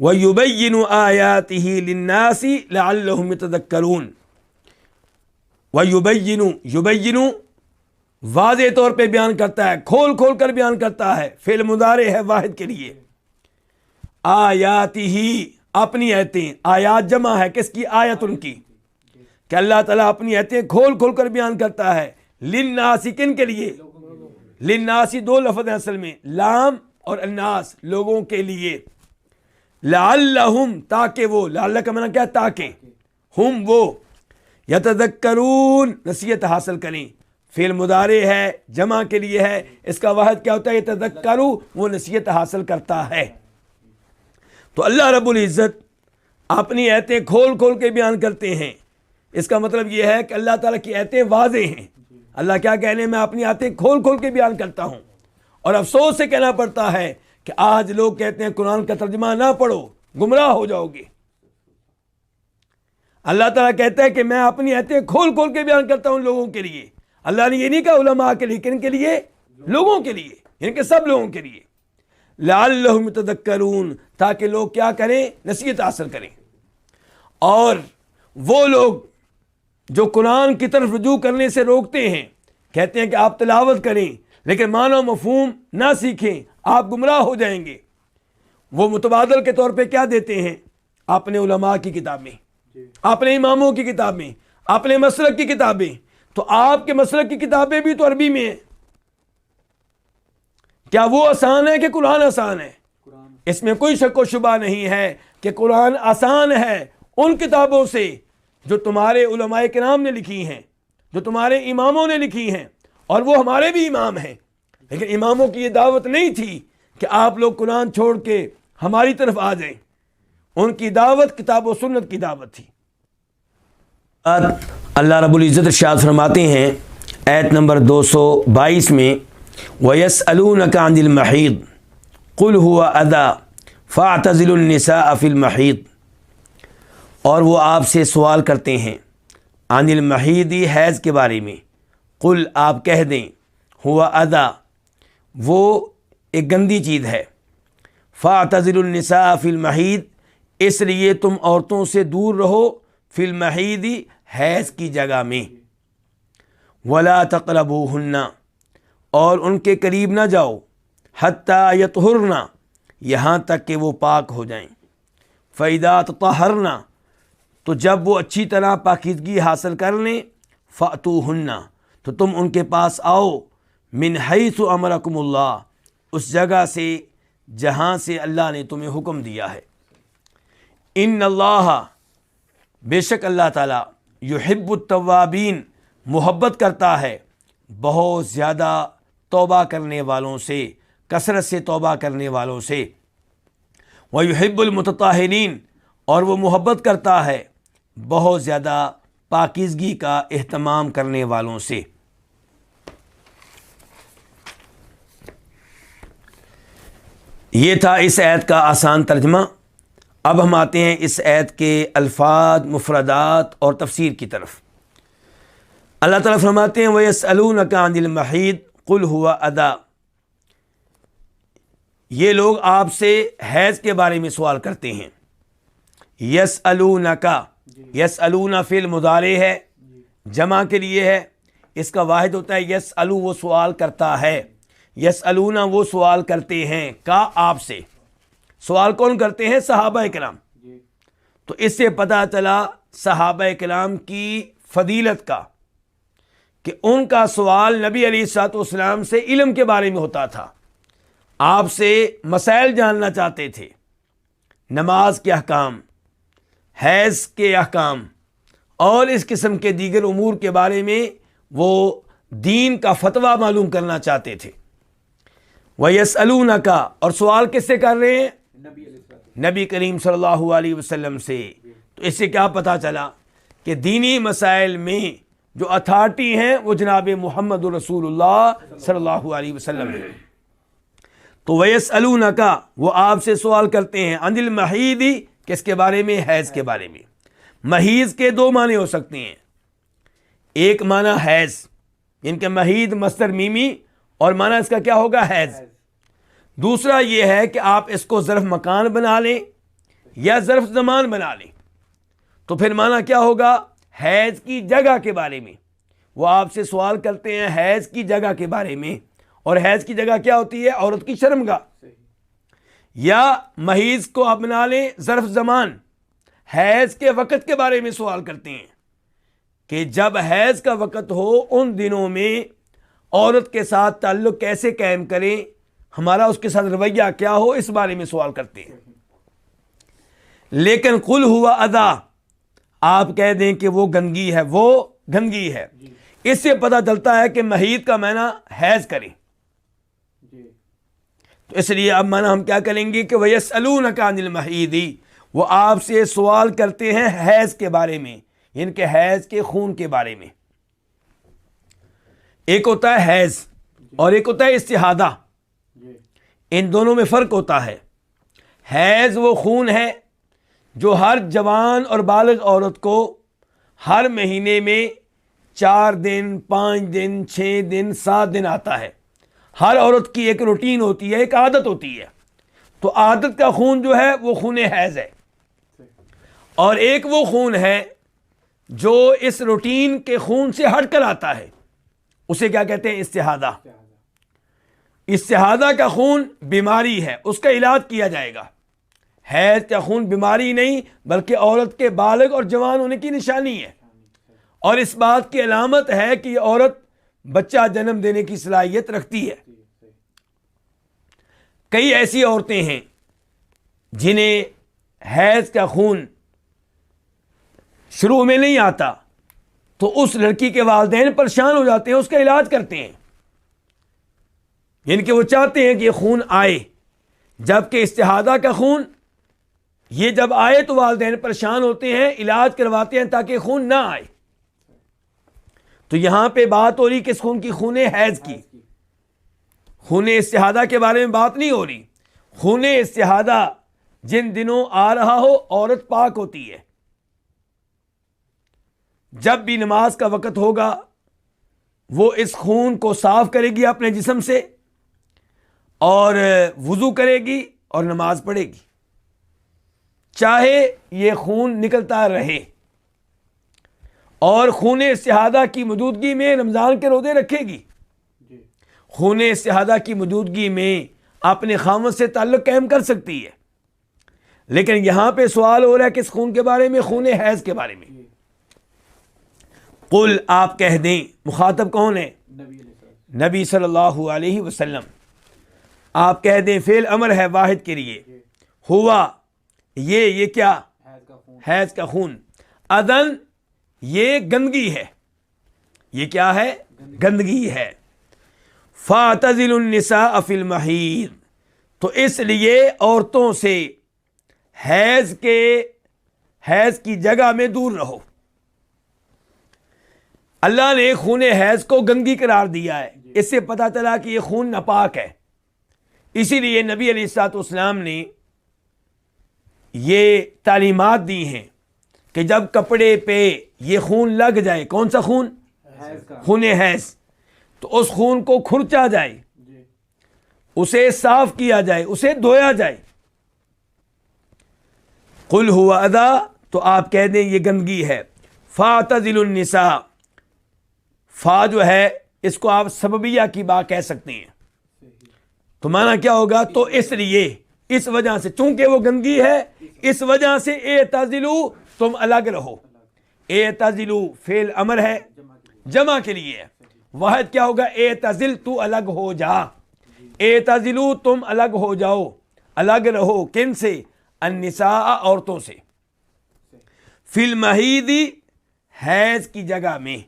وَيُبَيِّنُ آيَاتِهِ لِلنَّاسِ لَعَلَّهُمْ يَتَذَكَّرُونَ۔ وَيُبَيِّنُ، یبین واضح طور پہ بیان کرتا ہے، کھول کھول کر بیان کرتا ہے، فعل مضارع ہے واحد کے لیے۔ آیاتہ اپنی آیتیں، آیات جمع ہے کس کی؟ آیت ان کی، کہ اللہ تعالیٰ اپنی آیتیں کھول کھول کر بیان کرتا ہے. للناس کن کے لیے؟ للناس دو لفظ ہیں اصل میں، لام اور الناس، لوگوں کے لیے. لعلہم تاکہ وہ، لعل کا معنی کیا ہے؟ تاکہ، ہم وہ، یتذکرون نصیحت حاصل کریں. فعل مضارع ہے، جمع کے لیے ہے، اس کا واحد کیا ہوتا ہے؟ یتذکرو، وہ نصیحت حاصل کرتا ہے. تو اللہ رب العزت اپنی آیتیں کھول کھول کے بیان کرتے ہیں. اس کا مطلب یہ ہے کہ اللہ تعالیٰ کی آیتیں واضح ہیں. اللہ کیا کہنے؟ میں اپنی آیتیں کھول کھول کے بیان کرتا ہوں. اور افسوس سے کہنا پڑتا ہے کہ آج لوگ کہتے ہیں قرآن کا ترجمہ نہ پڑھو، گمراہ ہو جاؤ گے. اللہ تعالیٰ کہتا ہے کہ میں اپنی آیتیں کھول کھول کے بیان کرتا ہوں لوگوں کے لیے. اللہ نے یہ نہیں کہا علماء کے لیے، کن کے لیے؟ لوگوں کے لیے، یعنی کہ سب لوگوں کے لیے. لعلہم یتذکرون تاکہ لوگ کیا کریں؟ نصیحت حاصل کریں. اور وہ لوگ جو قرآن کی طرف رجوع کرنے سے روکتے ہیں، کہتے ہیں کہ آپ تلاوت کریں لیکن معنی و مفہوم نہ سیکھیں، آپ گمراہ ہو جائیں گے، وہ متبادل کے طور پہ کیا دیتے ہیں؟ اپنے علماء کی کتابیں، اپنے اماموں کی کتابیں، اپنے مسلک کی کتابیں. تو آپ کے مسلک کی کتابیں بھی تو عربی میں ہیں. کیا وہ آسان ہے کہ قرآن آسان ہے؟ اس میں کوئی شک و شبہ نہیں ہے کہ قرآن آسان ہے ان کتابوں سے جو تمہارے علماء کرام نے لکھی ہیں، جو تمہارے اماموں نے لکھی ہیں، اور وہ ہمارے بھی امام ہیں. لیکن اماموں کی یہ دعوت نہیں تھی کہ آپ لوگ قرآن چھوڑ کے ہماری طرف آ جائیں. ان کی دعوت کتاب و سنت کی دعوت تھی. اللہ رب العزت ارشاد فرماتے ہیں آیت نمبر 222 میں، وَيَسْأَلُونَكَ عَنِ الْمَحِيضِ قُلْ هُوَ أَذًى فَاعْتَزِلُوا النِّسَاءَ فِي الْمَحِيضِ. اور وہ آپ سے سوال کرتے ہیں عن المحیض، حیض کے بارے میں. قل آپ کہہ دیں، ہوا اذی، وہ ایک گندی چیز ہے. فاعتزلوا النساء فی المحیض، اس لیے تم عورتوں سے دور رہو، فی المحیض، حیض کی جگہ میں. ولا تقربوہن، اور ان کے قریب نہ جاؤ، حتی یطہرن، یہاں تک کہ وہ پاک ہو جائیں. فاذا تطہرن، تو جب وہ اچھی طرح پاکیزگی حاصل کر لیں، فأتوہن، تو تم ان کے پاس آؤ، من حیث امرکم اللہ، اس جگہ سے جہاں سے اللہ نے تمہیں حکم دیا ہے. ان اللہ، بے شک اللہ تعالیٰ، یحب التوابین، محبت کرتا ہے بہت زیادہ توبہ کرنے والوں سے، کثرت سے توبہ کرنے والوں سے. ویحب المتطہرین، اور وہ محبت کرتا ہے بہت زیادہ پاکیزگی کا اہتمام کرنے والوں سے. یہ تھا اس آیت کا آسان ترجمہ. اب ہم آتے ہیں اس آیت کے الفاظ، مفردات اور تفسیر کی طرف. اللہ تعالیٰ فرماتے ہیں وَيَسْأَلُونَكَ عَنِ الْمَحِيضِ قُلْ هُوَ أَذًى، یہ لوگ آپ سے حیض کے بارے میں سوال کرتے ہیں. یسألونک، یسألون فعل مضارع ہے، جمع کے لیے ہے، اس کا واحد ہوتا ہے یسألو، وہ سوال کرتا ہے. یسألون، وہ سوال کرتے ہیں، کا آپ سے. سوال کون کرتے ہیں؟ صحابہ کرام. تو اس سے پتہ چلا صحابہ کرام کی فضیلت کا، کہ ان کا سوال نبی علیہ الصلوۃ والسلام سے علم کے بارے میں ہوتا تھا. آپ سے مسائل جاننا چاہتے تھے، نماز کے احکام، حیض کے احکام اور اس قسم کے دیگر امور کے بارے میں وہ دین کا فتویٰ معلوم کرنا چاہتے تھے. وَيَسْأَلُونَكَ، اور سوال کس سے کر رہے ہیں؟ نبی کریم صلی اللہ علیہ وسلم سے. تو اس سے کیا پتہ چلا کہ دینی مسائل میں جو اتھارٹی ہیں وہ جناب محمد رسول اللہ صلی اللہ علیہ وسلم ہیں. تو وَيَسْأَلُونَكَ، وہ آپ سے سوال کرتے ہیں، عن المحیض، کس کے بارے میں؟ حیض کے بارے میں. محیض کے دو معنی ہو سکتے ہیں. ایک معنی حیض، ان کے محیض مصدر میمی، اور معنی اس کا کیا ہوگا؟ حیض. دوسرا یہ ہے کہ آپ اس کو ظرف مکان بنا لیں یا ظرف زمان بنا لیں، تو پھر معنی کیا ہوگا؟ حیض کی جگہ کے بارے میں. وہ آپ سے سوال کرتے ہیں حیض کی جگہ کے بارے میں، اور حیض کی جگہ کیا ہوتی ہے؟ عورت کی شرمگاہ. یا محیض کو آپ بنا لیں ظرف زمان، حیض کے وقت کے بارے میں سوال کرتے ہیں کہ جب حیض کا وقت ہو ان دنوں میں عورت کے ساتھ تعلق کیسے قائم کریں، ہمارا اس کے ساتھ رویہ کیا ہو، اس بارے میں سوال کرتے ہیں۔ لیکن قل ہوا اذا، آپ کہہ دیں کہ وہ گندگی ہے، وہ گندگی ہے۔ اس سے پتہ چلتا ہے کہ محیط کا معنی حیض کریں، تو اس لیے اب معنی ہم کیا کریں گے کہ وَيَسْأَلُونَكَ عَنِ الْمَحِيضِ، وہ آپ سے سوال کرتے ہیں حیض کے بارے میں، یعنی کہ حیض کے خون کے بارے میں۔ ایک ہوتا ہے حیض اور ایک ہوتا ہے استحاضہ، ان دونوں میں فرق ہوتا ہے۔ حیض وہ خون ہے جو ہر جوان اور بالغ عورت کو ہر مہینے میں 4 دن، 5 دن، 6 دن، 7 دن آتا ہے۔ ہر عورت کی ایک روٹین ہوتی ہے، ایک عادت ہوتی ہے، تو عادت کا خون جو ہے وہ خون حیض ہے، اور ایک وہ خون ہے جو اس روٹین کے خون سے ہٹ کر آتا ہے، اسے کیا کہتے ہیں؟ استحاضہ۔ استحاضہ کا خون بیماری ہے، اس کا علاج کیا جائے گا۔ حیض کا خون بیماری نہیں بلکہ عورت کے بالغ اور جوان ہونے کی نشانی ہے، اور اس بات کی علامت ہے کہ یہ عورت بچہ جنم دینے کی صلاحیت رکھتی ہے۔ کئی ایسی عورتیں ہیں جنہیں حیض کا خون شروع میں نہیں آتا، تو اس لڑکی کے والدین پریشان ہو جاتے ہیں، اس کا علاج کرتے ہیں، یعنی کہ وہ چاہتے ہیں کہ یہ خون آئے، جبکہ استحاضہ کا خون یہ جب آئے تو والدین پریشان ہوتے ہیں، علاج کرواتے ہیں تاکہ خون نہ آئے۔ تو یہاں پہ بات ہو رہی کس خون کی؟ خون حیض کی۔ خون استحاضہ کے بارے میں بات نہیں ہو رہی۔ خون استحاضہ جن دنوں آ رہا ہو عورت پاک ہوتی ہے، جب بھی نماز کا وقت ہوگا وہ اس خون کو صاف کرے گی اپنے جسم سے، اور وضو کرے گی اور نماز پڑھے گی، چاہے یہ خون نکلتا رہے، اور خون استحاضہ کی موجودگی میں رمضان کے روزے رکھے گی، خون استحاضہ کی موجودگی میں اپنے خاوند سے تعلق قائم کر سکتی ہے۔ لیکن یہاں پہ سوال ہو رہا ہے کس خون کے بارے میں؟ خون حیض کے بارے میں۔ قل، آپ کہہ دیں، مخاطب کون ہے؟ نبی صلی اللہ علیہ وسلم۔ آپ کہہ دیں، فعل امر ہے واحد کے لیے، ہوا یہ کیا؟ حیض کا خون، اذن یہ گندگی ہے، یہ کیا ہے؟ گندگی ہے۔ فاعتزلوا النساء فی المحیض، تو اس لیے عورتوں سے حیض کی جگہ میں دور رہو۔ اللہ نے خون حیض کو گندگی قرار دیا ہے، اس سے پتہ چلا کہ یہ خون ناپاک ہے، اسی لیے نبی علیہ الصلوۃ والسلام نے یہ تعلیمات دی ہیں کہ جب کپڑے پہ یہ خون لگ جائے، کون سا خون؟ خون حیض، تو اس خون کو کھرچا جائے، اسے صاف کیا جائے، اسے دھویا جائے۔ قل ہوا اذا، تو آپ کہہ دیں یہ گندگی ہے۔ فاعتزلوا النساء، فا جو ہے اس کو آپ سببیہ کی بات کہہ سکتے ہیں، تو معنی کیا ہوگا؟ تو اس لیے، اس وجہ سے، چونکہ وہ گندگی ہے اس وجہ سے اعتزلوا، تم الگ رہو۔ اعتزلوا فعل امر ہے، جمع کے لیے ہے، واحد کیا ہوگا؟ اعتزل، تو الگ ہو جا۔ اعتزلوا، تم الگ ہو جاؤ، الگ رہو، کن سے؟ النساء، عورتوں سے، فی المحیض، حیض کی جگہ میں۔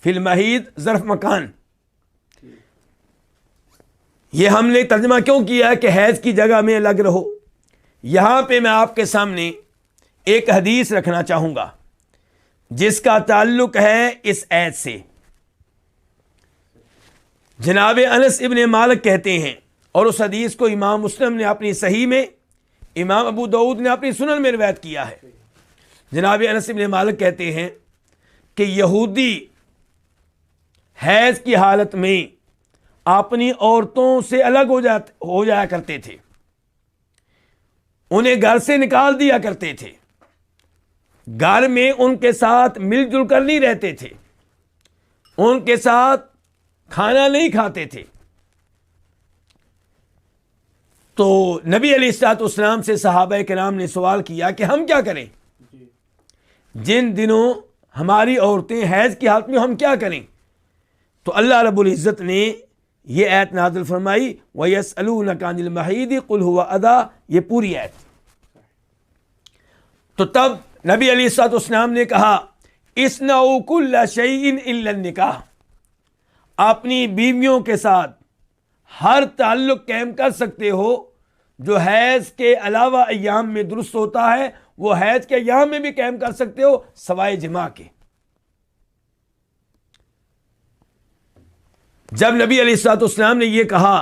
فی المحیض ظرف مکان، یہ ہم نے ترجمہ کیوں کیا ہے کہ حیض کی جگہ میں الگ رہو؟ یہاں پہ میں آپ کے سامنے ایک حدیث رکھنا چاہوں گا جس کا تعلق ہے اس آیت سے۔ جناب انس ابن مالک کہتے ہیں، اور اس حدیث کو امام مسلم نے اپنی صحیح میں، امام ابو داؤد نے اپنی سنن میں روایت کیا ہے۔ جناب انس ابن مالک کہتے ہیں کہ یہودی حیض کی حالت میں اپنی عورتوں سے الگ ہو جایا کرتے تھے، انہیں گھر سے نکال دیا کرتے تھے، گھر میں ان کے ساتھ مل جل کر نہیں رہتے تھے، ان کے ساتھ کھانا نہیں کھاتے تھے۔ تو نبی علیہ الصلوۃ والسلام سے صحابہ کرام نے سوال کیا کہ ہم کیا کریں، جن دنوں ہماری عورتیں حیض کی حالت میں ہم کیا کریں؟ تو اللہ رب العزت نے یہ آیت نازل فرمائی وَيَسْأَلُونَكَ عَنِ الْمَحِيضِ قُلْ هُوَ أَذًى، یہ پوری آیت۔ تو تب نبی علیہ الصلوۃ والسلام نے کہا اصنعوا كُلَّ شَيْءٍ إِلَّا النِّكَاحَ، اپنی بیویوں کے ساتھ ہر تعلق قائم کر سکتے ہو جو حیض کے علاوہ ایام میں درست ہوتا ہے، وہ حیض کے ایام میں بھی قائم کر سکتے ہو سوائے جماع کے۔ جب نبی علیہ الصلوۃ والسلام نے یہ کہا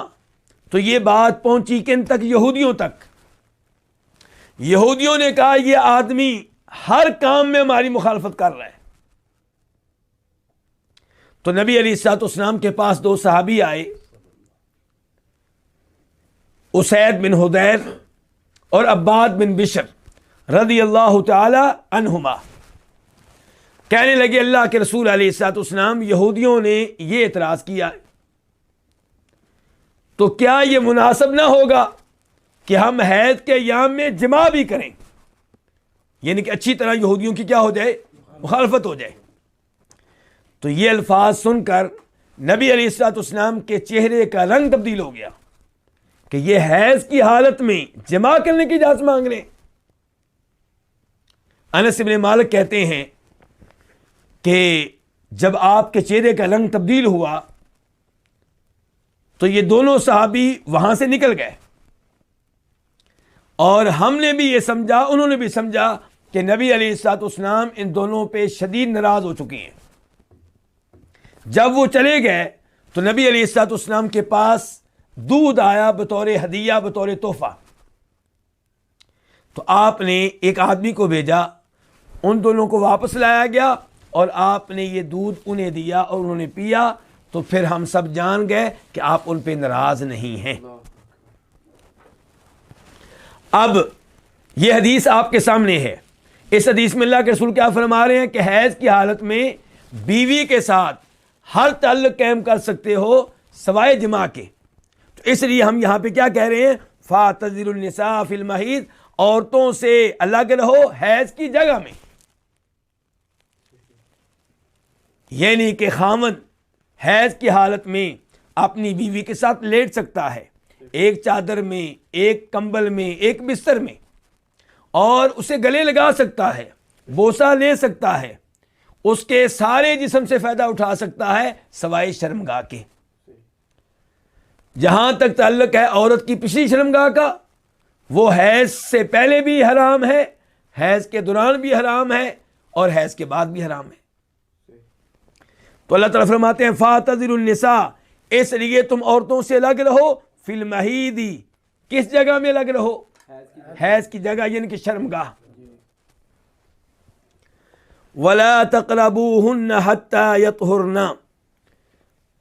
تو یہ بات پہنچی کن تک؟ یہودیوں تک۔ یہودیوں نے کہا یہ آدمی ہر کام میں ہماری مخالفت کر رہا ہے۔ تو نبی علیہ الصلوۃ والسلام کے پاس دو صحابی آئے، اسید بن حضیر اور عباد بن بشر رضی اللہ تعالی عنہما۔ کہنے لگے اللہ کے رسول علیہ الصلوۃ والسلام، یہودیوں نے یہ اعتراض کیا تو کیا یہ مناسب نہ ہوگا کہ ہم حیض کے ایام میں جماع بھی کریں، یعنی کہ اچھی طرح یہودیوں کی کیا ہو جائے؟ مخالفت ہو جائے۔ تو یہ الفاظ سن کر نبی علیہ الصلوۃ والسلام کے چہرے کا رنگ تبدیل ہو گیا کہ یہ حیض کی حالت میں جماع کرنے کی اجازت مانگ رہے ہیں۔ انس بن مالک کہتے ہیں کہ جب آپ کے چہرے کا رنگ تبدیل ہوا تو یہ دونوں صحابی وہاں سے نکل گئے، اور ہم نے بھی یہ سمجھا، انہوں نے بھی سمجھا کہ نبی علیہ الصلوۃ والسلام ان دونوں پہ شدید ناراض ہو چکی ہیں۔ جب وہ چلے گئے تو نبی علیہ الصلوۃ والسلام کے پاس دودھ آیا بطور ہدیہ، بطور تحفہ۔ تو آپ نے ایک آدمی کو بھیجا، ان دونوں کو واپس لایا گیا اور آپ نے یہ دودھ انہیں دیا اور انہوں نے پیا۔ تو پھر ہم سب جان گئے کہ آپ ان پہ ناراض نہیں ہیں۔ اب یہ حدیث آپ کے سامنے ہے۔ اس حدیث میں اللہ کے رسول کیا فرما رہے ہیں کہ حیض کی حالت میں بیوی کے ساتھ ہر تعلق قائم کر سکتے ہو سوائے جماع کے۔ تو اس لیے ہم یہاں پہ کیا کہہ رہے ہیں؟ فَاعْتَزِلُوا النِّسَاءَ فِي الْمَحِيضِ، عورتوں سے الگ رہو حیض کی جگہ میں، یعنی کہ خاوند حیض کی حالت میں اپنی بیوی کے ساتھ لیٹ سکتا ہے، ایک چادر میں، ایک کمبل میں، ایک بستر میں، اور اسے گلے لگا سکتا ہے، بوسہ لے سکتا ہے، اس کے سارے جسم سے فائدہ اٹھا سکتا ہے سوائے شرمگاہ کے۔ جہاں تک تعلق ہے عورت کی پچھلی شرمگاہ کا، وہ حیض سے پہلے بھی حرام ہے، حیض کے دوران بھی حرام ہے، اور حیض کے بعد بھی حرام ہے۔ تو اللہ تعالیٰ فرماتے ہیں فَاعْتَزِلُوا النِّسَاءَ، اس لیے تم عورتوں سے الگ رہو، فی المحیض، کس جگہ میں الگ رہو؟ حیض کی جگہ، یعنی کہ شرمگاہ۔ وَلَا تَقْرَبُوهُنَّ حَتَّى يَطْهُرْنَ،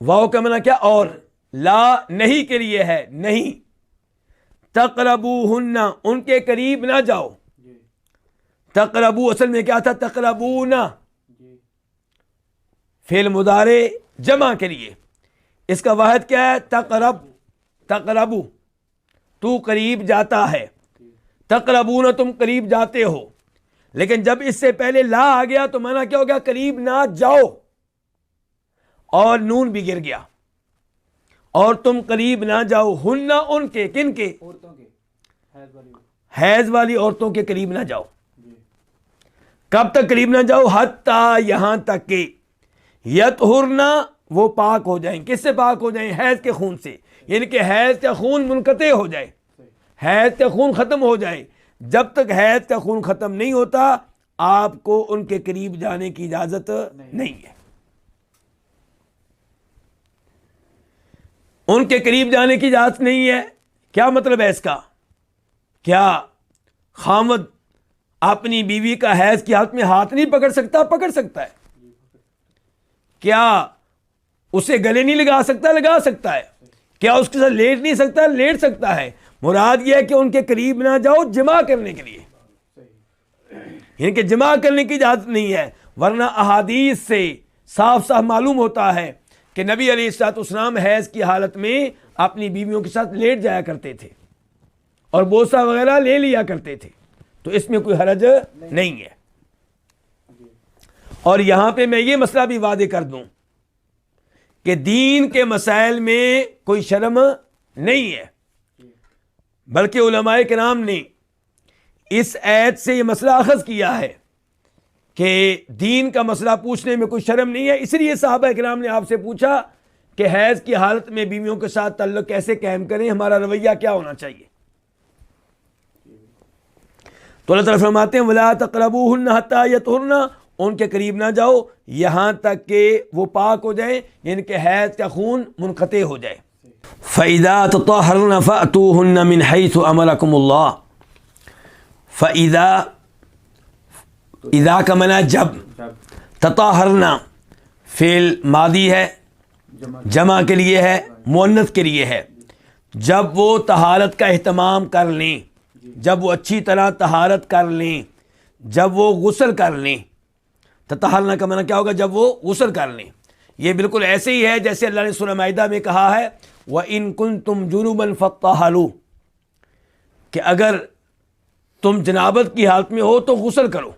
واو کا معنی کیا؟ اور، لا نہیں کے لیے ہے، نہیں، تقربوہن، ان کے قریب نہ جاؤ۔ تقربو اصل میں کیا تھا؟ تقربون، فعل مضارع جمع کے لیے، اس کا واحد کیا ہے؟ تقرب، تقربو، تو قریب جاتا ہے، تقربون تم قریب جاتے ہو۔ لیکن جب اس سے پہلے لا آ گیا تو معنی کیا ہو گیا؟ قریب نہ جاؤ، اور نون بھی گر گیا، اور تم قریب نہ جاؤ، ہن ان کے، کن کے؟ عورتوں کے، حیض والی عورتوں کے قریب نہ جاؤ۔ کب تک قریب نہ جاؤ؟ حتیٰ، یہاں تک کہ یطہرنا، وہ پاک ہو جائیں۔ کس سے پاک ہو جائیں؟ حیض کے خون سے، یعنی کہ حیض کا خون منقطع ہو جائے، حیض کا خون ختم ہو جائے۔ جب تک حیض کا خون ختم نہیں ہوتا آپ کو ان کے قریب جانے کی اجازت نہیں ہے۔ ان کے قریب جانے کی اجازت نہیں ہے، کیا مطلب ہے اس کا؟ کیا خاوند اپنی بیوی کا حیض کی حالت میں ہاتھ نہیں پکڑ سکتا؟ پکڑ سکتا ہے۔ کیا اسے گلے نہیں لگا سکتا؟ لگا سکتا ہے۔ کیا اس کے ساتھ لیٹ نہیں سکتا؟ لیٹ سکتا ہے۔ مراد یہ ہے کہ ان کے قریب نہ جاؤ جماع کرنے کے لیے، یعنی کہ جماع کرنے کی اجازت نہیں ہے۔ ورنہ احادیث سے صاف صاف معلوم ہوتا ہے کہ نبی علیہ الصلوۃ والسلام حیض کی حالت میں اپنی بیویوں کے ساتھ لیٹ جایا کرتے تھے۔ اور بوسہ وغیرہ لے لیا کرتے تھے، تو اس میں کوئی حرج نہیں ہے۔ اور یہاں پہ میں یہ مسئلہ بھی واضح کر دوں کہ دین کے مسائل میں کوئی شرم نہیں ہے، بلکہ علماء کرام نے اس آیت سے یہ مسئلہ اخذ کیا ہے کہ دین کا مسئلہ پوچھنے میں کوئی شرم نہیں ہے۔ اس لیے صحابہ کرام نے آپ سے پوچھا کہ حیض کی حالت میں بیویوں کے ساتھ تعلق کیسے قائم کریں، ہمارا رویہ کیا ہونا چاہیے؟ تو اللہ تعالیٰ فرماتے ہیں وَلَا تَقْرَبُوهُنَّ حَتَّى يَطْهُرْنَ، ان کے قریب نہ جاؤ یہاں تک کہ وہ پاک ہو جائیں، یعنی کہ حیض کا خون منقطع ہو جائے۔ فَإِذَا تَطَهَّرْنَ فَأْتُوهُنَّ مِنْ حَيْثُ أَمَرَكُمُ اللَّهُ، فَإِذَا، اذا کا معنی جب، تطہرنا فعل ماضی ہے، جمع کے لیے ہے، مؤنث کے لیے ہے، جب وہ طہارت کا اہتمام کر لیں، جب وہ اچھی طرح طہارت کر لیں، جب وہ غسل کر لیں۔ تطہرنا کا معنی کیا ہوگا؟ جب وہ غسل کر لیں۔ یہ بالکل ایسے ہی ہے جیسے اللہ نے سورہ مائدہ میں کہا ہے وَإِن كُنتُمْ جُنُبًا فَطَّهَّرُوا، کہ اگر تم جنابت کی حالت میں ہو تو غسل کرو۔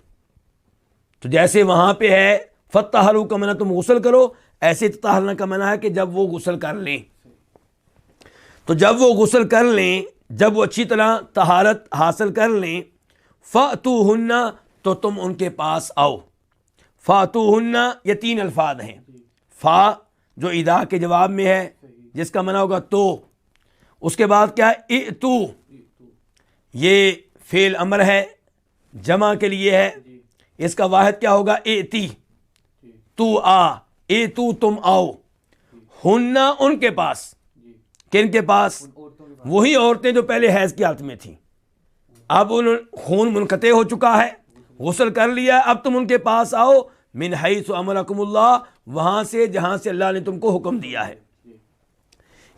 تو جیسے وہاں پہ ہے فَطَّهَّرُوا کا معنی تم غسل کرو، ایسے تطہرنا کا معنی ہے کہ جب وہ غسل کر لیں۔ تو جب وہ غسل کر لیں، جب وہ اچھی طرح طہارت حاصل کر لیں، فَأْتُوهُنَّ، تو تم ان کے پاس آؤ۔ فَأْتُوهُنَّ یہ 3 الفاظ ہیں۔ فا جو اذا کے جواب میں ہے، جس کا معنی ہوگا تو، اس کے بعد کیا ہے ائتو، یہ فعل امر ہے، جمع کے لیے ہے، اس کا واحد کیا ہوگا ائتی، تو آ، ائتو تم آؤ، ہننا ان کے پاس، کن کے پاس؟ وہی عورتیں جو پہلے حیض کی حالت میں تھیں، اب ان خون منقطع ہو چکا ہے، غسل کر لیا، اب تم ان کے پاس آؤ، من حیث امرکم اللہ، وہاں سے جہاں سے اللہ نے تم کو حکم دیا ہے۔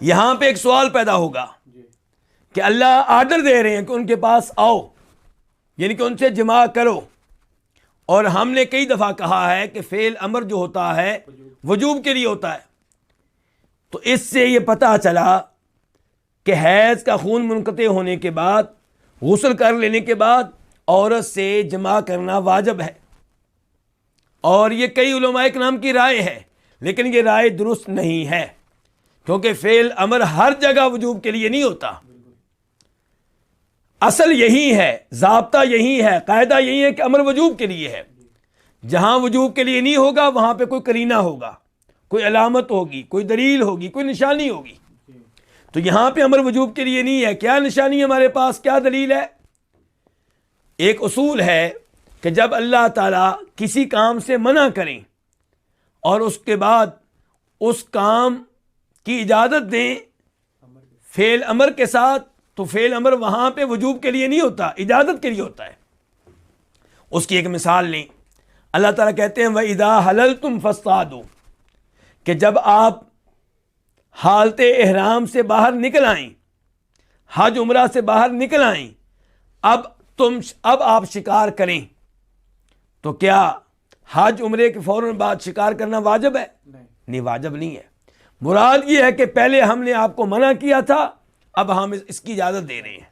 یہاں پہ ایک سوال پیدا ہوگا کہ اللہ آرڈر دے رہے ہیں کہ ان کے پاس آؤ، یعنی کہ ان سے جماع کرو، اور ہم نے کئی دفعہ کہا ہے کہ فعل امر جو ہوتا ہے وجوب کے لیے ہوتا ہے۔ تو اس سے یہ پتہ چلا کہ حیض کا خون منقطع ہونے کے بعد، غسل کر لینے کے بعد عورت سے جماع کرنا واجب ہے، اور یہ کئی علماء کرام کی رائے ہے، لیکن یہ رائے درست نہیں ہے، کیونکہ فعل امر ہر جگہ وجوب کے لیے نہیں ہوتا۔ اصل یہی ہے، ضابطہ یہی ہے، قاعدہ یہی ہے کہ امر وجوب کے لیے ہے۔ جہاں وجوب کے لیے نہیں ہوگا وہاں پہ کوئی قرینہ ہوگا، کوئی علامت ہوگی، کوئی دلیل ہوگی، کوئی نشانی ہوگی۔ تو یہاں پہ امر وجوب کے لیے نہیں ہے، کیا نشانی ہمارے پاس، کیا دلیل ہے؟ ایک اصول ہے کہ جب اللہ تعالیٰ کسی کام سے منع کریں اور اس کے بعد اس کام کی اجازت دیں فعل امر کے ساتھ، تو فعل امر وہاں پہ وجوب کے لیے نہیں ہوتا، اجازت کے لیے ہوتا ہے۔ اس کی ایک مثال لیں، اللہ تعالیٰ کہتے ہیں وَإِذَا حَلَلْتُمْ فَاصْطَادُوا، کہ جب آپ حالت احرام سے باہر نکل آئیں، حج عمرہ سے باہر نکل آئیں، اب آپ شکار کریں، تو کیا حج عمرے کے فوراً بعد شکار کرنا واجب ہے؟ نہیں، واجب نہیں ہے۔ مراد یہ ہے کہ پہلے ہم نے آپ کو منع کیا تھا، اب ہم اس کی اجازت دے رہے ہیں۔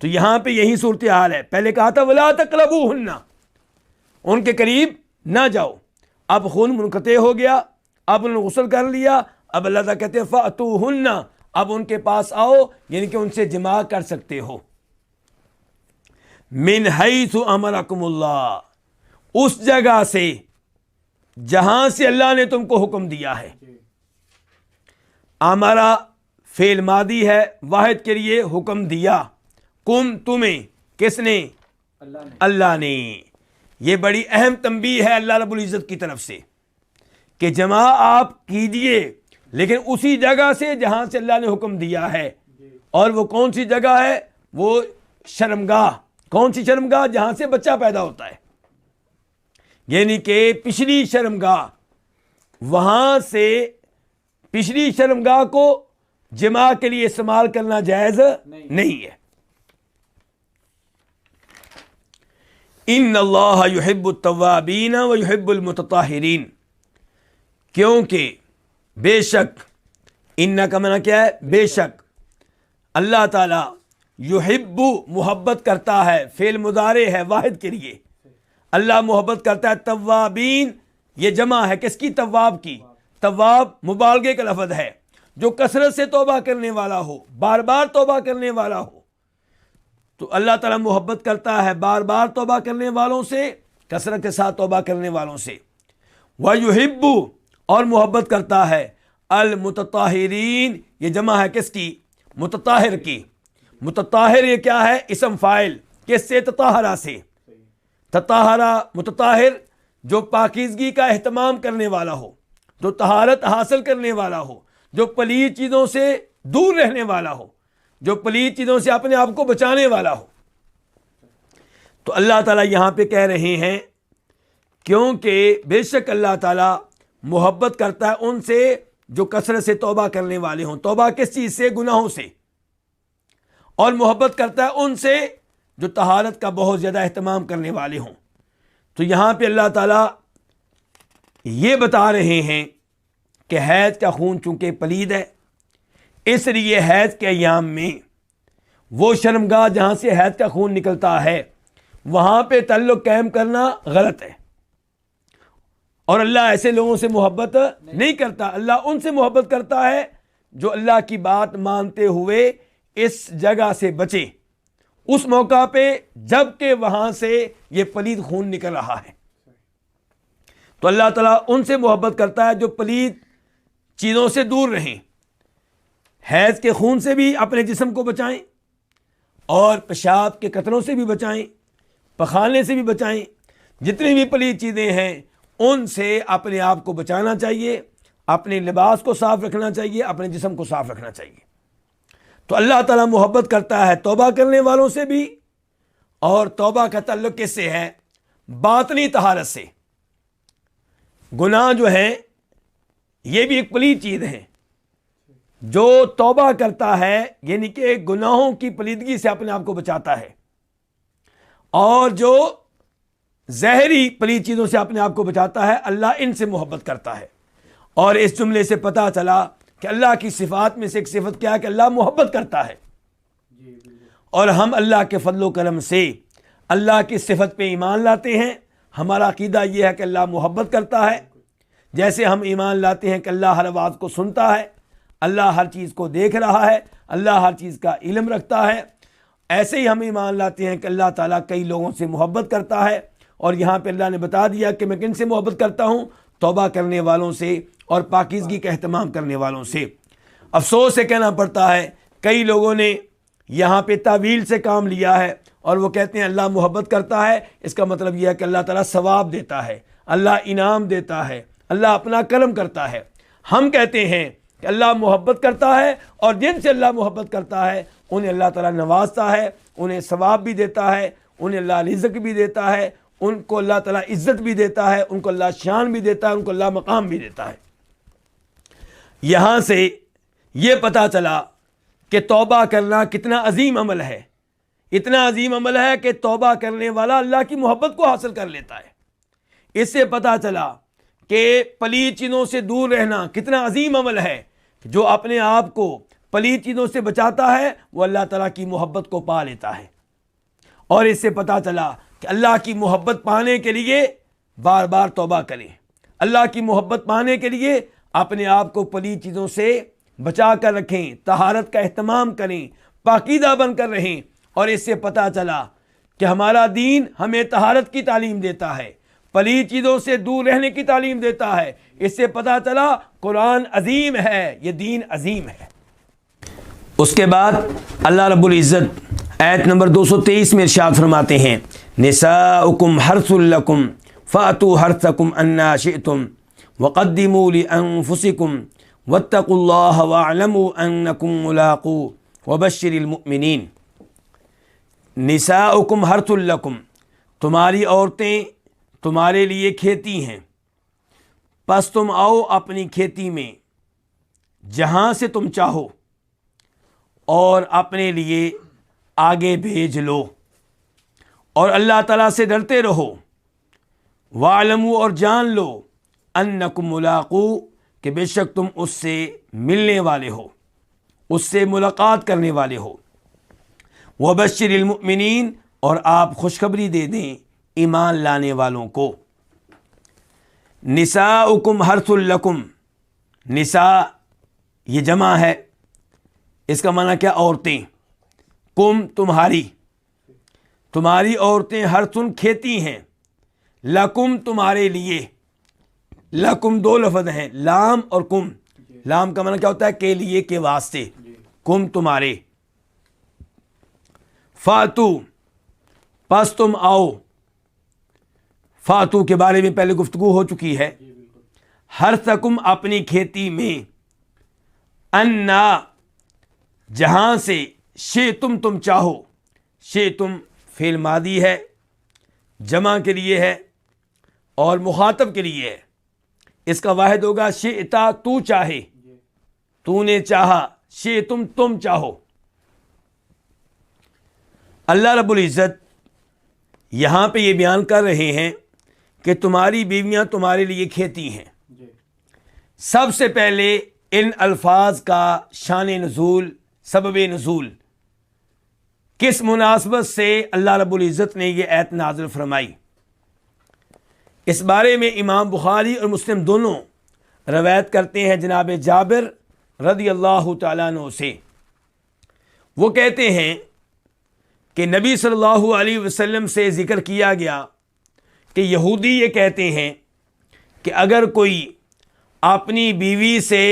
تو یہاں پہ یہی صورتحال ہے، پہلے کہا تھا وَلَا تَقْرَبُوهُنَّ، ان کے قریب نہ جاؤ، اب خون منقطع ہو گیا، اب انہوں نے غسل کر لیا، اب اللہ تعالیٰ کہتے ہیں فَأْتُوهُنَّ، اب ان کے پاس آؤ، یعنی کہ ان سے جماع کر سکتے ہو۔ من حیث امرکم اللہ، اس جگہ سے جہاں سے اللہ نے تم کو حکم دیا ہے۔ امرا فعل ماضی ہے، واحد کے لیے حکم دیا، کم تمہیں، کس نے؟ اللہ نے۔ یہ بڑی اہم تنبیہ ہے اللہ رب العزت کی طرف سے کہ جماع آپ کیجئے، لیکن اسی جگہ سے جہاں سے اللہ نے حکم دیا ہے۔ اور وہ کون سی جگہ ہے؟ وہ شرمگاہ۔ کون سی شرمگاہ؟ جہاں سے بچہ پیدا ہوتا ہے، یعنی کہ پچھلی شرمگاہ، وہاں سے پچھلی شرمگاہ کو جماع کے لیے استعمال کرنا جائز نہیں ہے۔ ان اللہ یحب التوابین ویحب المتطہرین، کیونکہ بے شک، ان کا معنی کیا ہے؟ بے شک اللہ تعالیٰ یحب محبت کرتا ہے، فعل مضارع ہے واحد کے لیے، اللہ محبت کرتا ہے۔ توابین یہ جمع ہے کس کی؟ تواب کی۔ تواب مبالغے کا لفظ ہے، جو کثرت سے توبہ کرنے والا ہو، بار بار توبہ کرنے والا ہو۔ تو اللہ تعالیٰ محبت کرتا ہے بار بار توبہ کرنے والوں سے، کثرت کے ساتھ توبہ کرنے والوں سے۔ وَيُحِبُّ اور محبت کرتا ہے المتطہرین یہ جمع ہے کس کی؟ متطہر کی۔ متطہر یہ کیا ہے؟ اسم فاعل، کس سے؟ تطہرہ سے۔ تطہرہ متطہر جو پاکیزگی کا اہتمام کرنے والا ہو، جو طہارت حاصل کرنے والا ہو، جو پلید چیزوں سے دور رہنے والا ہو، جو پلید چیزوں سے اپنے آپ کو بچانے والا ہو۔ تو اللہ تعالیٰ یہاں پہ کہہ رہے ہیں کیونکہ بے شک اللہ تعالیٰ محبت کرتا ہے ان سے جو کثرت سے توبہ کرنے والے ہوں۔ توبہ کس چیز سے؟ گناہوں سے۔ اور محبت کرتا ہے ان سے جو طہارت کا بہت زیادہ اہتمام کرنے والے ہوں۔ تو یہاں پہ اللہ تعالیٰ یہ بتا رہے ہیں کہ حیض کا خون چونکہ پلید ہے، اس لیے حیض کے ایام میں وہ شرمگاہ جہاں سے حیض کا خون نکلتا ہے وہاں پہ تعلق قائم کرنا غلط ہے، اور اللہ ایسے لوگوں سے محبت نہیں کرتا۔ اللہ ان سے محبت کرتا ہے جو اللہ کی بات مانتے ہوئے اس جگہ سے بچے اس موقع پہ جب کہ وہاں سے یہ پلید خون نکل رہا ہے۔ تو اللہ تعالیٰ ان سے محبت کرتا ہے جو پلید چیزوں سے دور رہیں، حیض کے خون سے بھی اپنے جسم کو بچائیں، اور پیشاب کے قطروں سے بھی بچائیں، پخانے سے بھی بچائیں، جتنی بھی پلید چیزیں ہیں ان سے اپنے آپ کو بچانا چاہیے، اپنے لباس کو صاف رکھنا چاہیے، اپنے جسم کو صاف رکھنا چاہیے۔ تو اللہ تعالیٰ محبت کرتا ہے توبہ کرنے والوں سے بھی، اور توبہ کا تعلق کس سے ہے؟ باطنی طہارت سے۔ گناہ جو ہیں یہ بھی ایک پلید چیز ہے، جو توبہ کرتا ہے یعنی کہ گناہوں کی پلیدگی سے اپنے آپ کو بچاتا ہے، اور جو ظاہری پلید چیزوں سے اپنے آپ کو بچاتا ہے اللہ ان سے محبت کرتا ہے۔ اور اس جملے سے پتہ چلا کہ اللہ کی صفات میں سے ایک صفت کیا ہے کہ اللہ محبت کرتا ہے، اور ہم اللہ کے فضل و کرم سے اللہ کی صفت پہ ایمان لاتے ہیں۔ ہمارا عقیدہ یہ ہے کہ اللہ محبت کرتا ہے، جیسے ہم ایمان لاتے ہیں کہ اللہ ہر آواز کو سنتا ہے، اللہ ہر چیز کو دیکھ رہا ہے، اللہ ہر چیز کا علم رکھتا ہے، ایسے ہی ہم ایمان لاتے ہیں کہ اللہ تعالیٰ کئی لوگوں سے محبت کرتا ہے۔ اور یہاں پہ اللہ نے بتا دیا کہ میں کن سے محبت کرتا ہوں؟ توبہ کرنے والوں سے اور پاکیزگی کا اہتمام کرنے والوں سے۔ افسوس سے کہنا پڑتا ہے کئی لوگوں نے یہاں پہ تعویل سے کام لیا ہے، اور وہ کہتے ہیں اللہ محبت کرتا ہے، اس کا مطلب یہ ہے کہ اللہ تعالیٰ ثواب دیتا ہے، اللہ انعام دیتا ہے، اللہ اپنا کرم کرتا ہے۔ ہم کہتے ہیں کہ اللہ محبت کرتا ہے، اور جن سے اللہ محبت کرتا ہے انہیں اللہ تعالیٰ نوازتا ہے، انہیں ثواب بھی دیتا ہے، انہیں اللہ رزق بھی دیتا ہے، ان کو اللہ تعالیٰ عزت بھی دیتا ہے، ان کو اللہ شان بھی دیتا ہے، ان کو اللہ مقام بھی دیتا ہے۔ یہاں سے یہ پتہ چلا کہ توبہ کرنا کتنا عظیم عمل ہے، اتنا عظیم عمل ہے کہ توبہ کرنے والا اللہ کی محبت کو حاصل کر لیتا ہے۔ اس سے پتہ چلا کہ پلید چیزوں سے دور رہنا کتنا عظیم عمل ہے، جو اپنے آپ کو پلید چیزوں سے بچاتا ہے وہ اللہ تعالیٰ کی محبت کو پا لیتا ہے۔ اور اس سے پتہ چلا کہ اللہ کی محبت پانے کے لیے بار بار توبہ کریں، اللہ کی محبت پانے کے لیے اپنے آپ کو پلید چیزوں سے بچا کر رکھیں، طہارت کا اہتمام کریں، پاکیزہ بن کر رہیں۔ اور اس سے پتہ چلا کہ ہمارا دین ہمیں طہارت کی تعلیم دیتا ہے، پلید چیزوں سے دور رہنے کی تعلیم دیتا ہے۔ اس سے پتہ چلا قرآن عظیم ہے، یہ دین عظیم ہے۔ اس کے بعد اللہ رب العزت آیت نمبر 223 میں ارشاد فرماتے ہیں نساؤکم حرث لکم فأتوا حرثکم انا شئتم وقدموا لانفسکم واتقوا اللہ واعلموا انکم ملاقوہ وبشر المؤمنین۔ نساؤکم حرث لکم، تمہاری عورتیں تمہارے لیے کھیتی ہیں، پس تم آؤ اپنی کھیتی میں جہاں سے تم چاہو اور اپنے لیے آگے بھیج لو، اور اللہ تعالیٰ سے ڈرتے رہو۔ وَاعْلَمُوا اور جان لو أَنَّكُمْ مُلَاقُوهُ کہ بے شک تم اس سے ملنے والے ہو، اس سے ملاقات کرنے والے ہو۔ وبشر المؤمنین، اور آپ خوشخبری دے دیں ایمان لانے والوں کو۔ نساؤکم حرث لکم، نساء یہ جمع ہے، اس کا معنی کیا؟ عورتیں۔ کم تمہاری، تمہاری عورتیں، حرثن کھیتی ہیں، لکم تمہارے لیے۔ لکم دو لفظ ہیں، لام اور کم۔ لام کا معنی کیا ہوتا ہے؟ کے لیے، کے واسطے۔ کم تمہارے۔ فاتو پس تم آؤ، فاتو کے بارے میں پہلے گفتگو ہو چکی ہے۔ حرثکم اپنی کھیتی میں، انا جہاں سے، شئتم تم چاہو، شئتم فعل ماضی ہے، جمع کے لیے ہے اور مخاطب کے لیے ہے۔ اس کا واحد ہوگا شئتا، تو چاہے، تو نے چاہا، شئتم تم چاہو۔ اللہ رب العزت یہاں پہ یہ بیان کر رہے ہیں کہ تمہاری بیویاں تمہارے لیے کھیتی ہیں۔ سب سے پہلے ان الفاظ کا شان نزول، سبب نزول، کس مناسبت سے اللہ رب العزت نے یہ آیت نازل فرمائی، اس بارے میں امام بخاری اور مسلم دونوں روایت کرتے ہیں جناب جابر رضی اللہ تعالیٰ عنہ سے۔ وہ کہتے ہیں کہ نبی صلی اللہ علیہ وسلم سے ذکر کیا گیا کہ یہودی یہ کہتے ہیں کہ اگر کوئی اپنی بیوی سے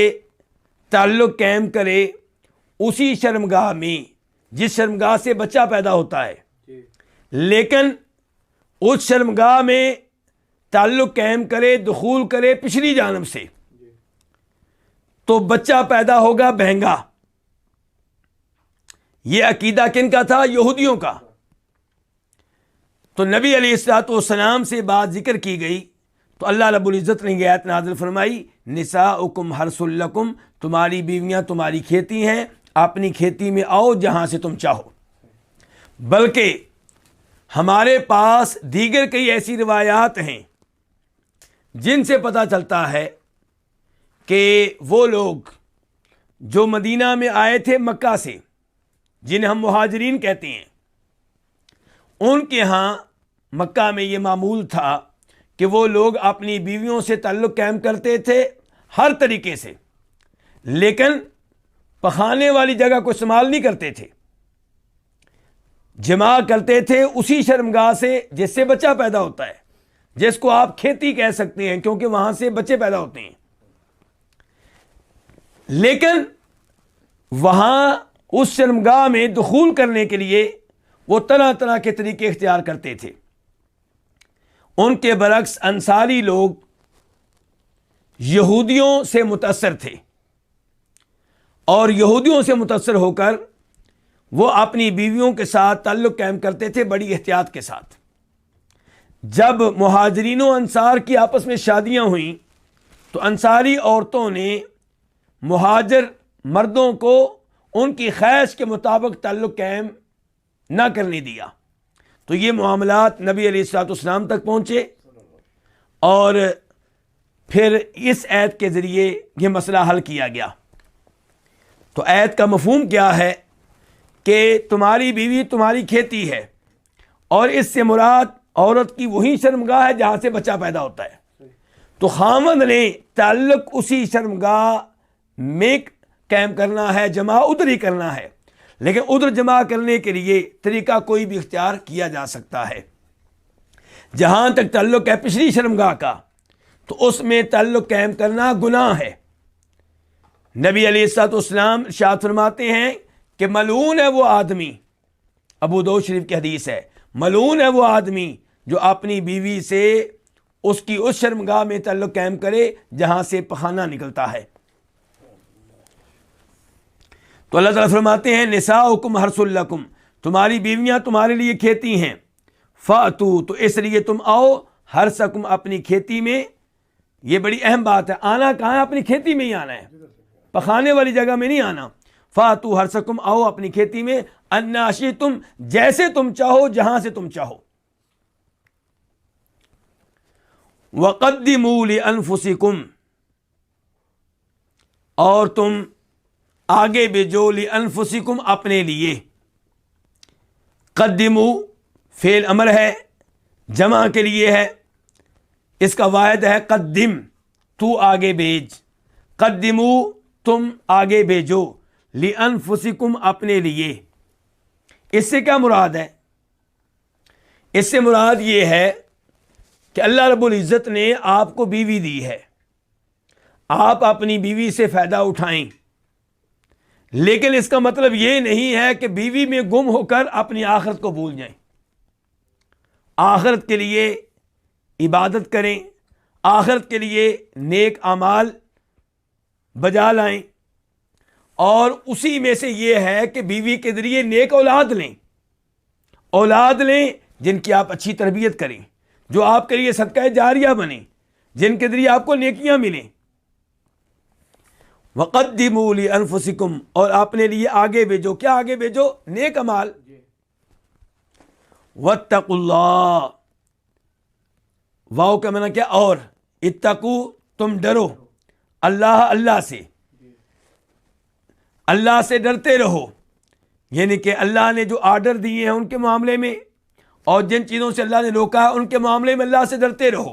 تعلق قائم کرے اسی شرمگاہ میں جس شرمگاہ سے بچہ پیدا ہوتا ہے، لیکن اس شرمگاہ میں تعلق قائم کرے، دخول کرے پچھلی جانب سے، تو بچہ پیدا ہوگا بہنگا۔ یہ عقیدہ کن کا تھا؟ یہودیوں کا۔ تو نبی علیہ الصلوۃ والسلام سے بات ذکر کی گئی تو اللہ رب العزت نے یہ آیت نازل فرمائی، نساؤکم حرث لکم، تمہاری بیویاں تمہاری کھیتی ہیں، اپنی کھیتی میں آؤ جہاں سے تم چاہو۔ بلکہ ہمارے پاس دیگر کئی ایسی روایات ہیں جن سے پتہ چلتا ہے کہ وہ لوگ جو مدینہ میں آئے تھے مکہ سے، جنہیں ہم مہاجرین کہتے ہیں، ان کے ہاں مکہ میں یہ معمول تھا کہ وہ لوگ اپنی بیویوں سے تعلق قائم کرتے تھے ہر طریقے سے، لیکن پخانے والی جگہ کو استعمال نہیں کرتے تھے، جمع کرتے تھے اسی شرمگاہ سے جس سے بچہ پیدا ہوتا ہے، جس کو آپ کھیتی کہہ سکتے ہیں کیونکہ وہاں سے بچے پیدا ہوتے ہیں۔ لیکن وہاں اس شرمگاہ میں دخول کرنے کے لیے وہ طرح طرح کے طریقے اختیار کرتے تھے۔ ان کے برعکس انصاری لوگ یہودیوں سے متاثر تھے، اور یہودیوں سے متاثر ہو کر وہ اپنی بیویوں کے ساتھ تعلق قائم کرتے تھے بڑی احتیاط کے ساتھ۔ جب مہاجرین و انصار کی آپس میں شادیاں ہوئیں تو انصاری عورتوں نے مہاجر مردوں کو ان کی خواہش کے مطابق تعلق قائم نہ کرنے دیا، تو یہ معاملات نبی علیہ الصلوۃ والسلام تک پہنچے، اور پھر اس آیت کے ذریعے یہ مسئلہ حل کیا گیا۔ تو آیت کا مفہوم کیا ہے کہ تمہاری بیوی تمہاری کھیتی ہے، اور اس سے مراد عورت کی وہی شرمگاہ ہے جہاں سے بچہ پیدا ہوتا ہے، تو خاوند نے تعلق اسی شرمگاہ میں قائم کرنا ہے، جمع ادھر ہی کرنا ہے، لیکن ادھر جمع کرنے کے لیے طریقہ کوئی بھی اختیار کیا جا سکتا ہے۔ جہاں تک تعلق ہے پچھلی شرمگاہ کا تو اس میں تعلق قائم کرنا گناہ ہے۔ نبی علیہ الصلوۃ والسلام ارشاد فرماتے ہیں کہ ملعون ہے وہ آدمی، ابو داؤد شریف کی حدیث ہے، ملعون ہے وہ آدمی جو اپنی بیوی سے اس کی اس شرمگاہ میں تعلق قائم کرے جہاں سے پخانہ نکلتا ہے۔ تو اللہ تعالیٰ فرماتے ہیں نساؤکم حرث لکم، تمہاری بیویاں تمہارے لیے کھیتی ہیں، فاتو تو اس لیے تم آؤ، حرثکم اپنی کھیتی میں۔ یہ بڑی اہم بات ہے، آنا کہاں ہے؟ اپنی کھیتی میں ہی آنا ہے، پخانے والی جگہ میں نہیں آنا۔ فاتو حرثکم، آؤ اپنی کھیتی میں، انا شئتم، جیسے تم چاہو، جہاں سے تم چاہو۔ وقدموا لانفسکم، اور تم آگے بھیجو لانفسکم اپنے لیے، قدمو فعل امر ہے، جمع کے لیے ہے، اس کا واحد ہے قدم، تو آگے بھیج، قدمو تم آگے بھیجو، لِأَنفُسِكُمْ اپنے لیے۔ اس سے کیا مراد ہے؟ اس سے مراد یہ ہے کہ اللہ رب العزت نے آپ کو بیوی دی ہے، آپ اپنی بیوی سے فائدہ اٹھائیں، لیکن اس کا مطلب یہ نہیں ہے کہ بیوی میں گم ہو کر اپنی آخرت کو بھول جائیں۔ آخرت کے لیے عبادت کریں، آخرت کے لیے نیک اعمال بجا لائیں، اور اسی میں سے یہ ہے کہ بیوی کے ذریعے نیک اولاد لیں جن کی آپ اچھی تربیت کریں، جو آپ کے لیے صدقہ جاریہ بنیں، جن کے ذریعے آپ کو نیکیاں ملیں۔ وَقَدِّمُوا لِأَنفُسِكُمْ اور اپنے لیے آگے بھیجو، کیا آگے بھیجو؟ نیک اعمال۔ وَاتَّقُوا اللَّهَ، واو کا معنی کیا؟ اور، اتقو تم ڈرو، اللہ سے، اللہ سے ڈرتے رہو، یعنی کہ اللہ نے جو آرڈر دیے ہیں ان کے معاملے میں، اور جن چیزوں سے اللہ نے روکا ہے ان کے معاملے میں اللہ سے ڈرتے رہو،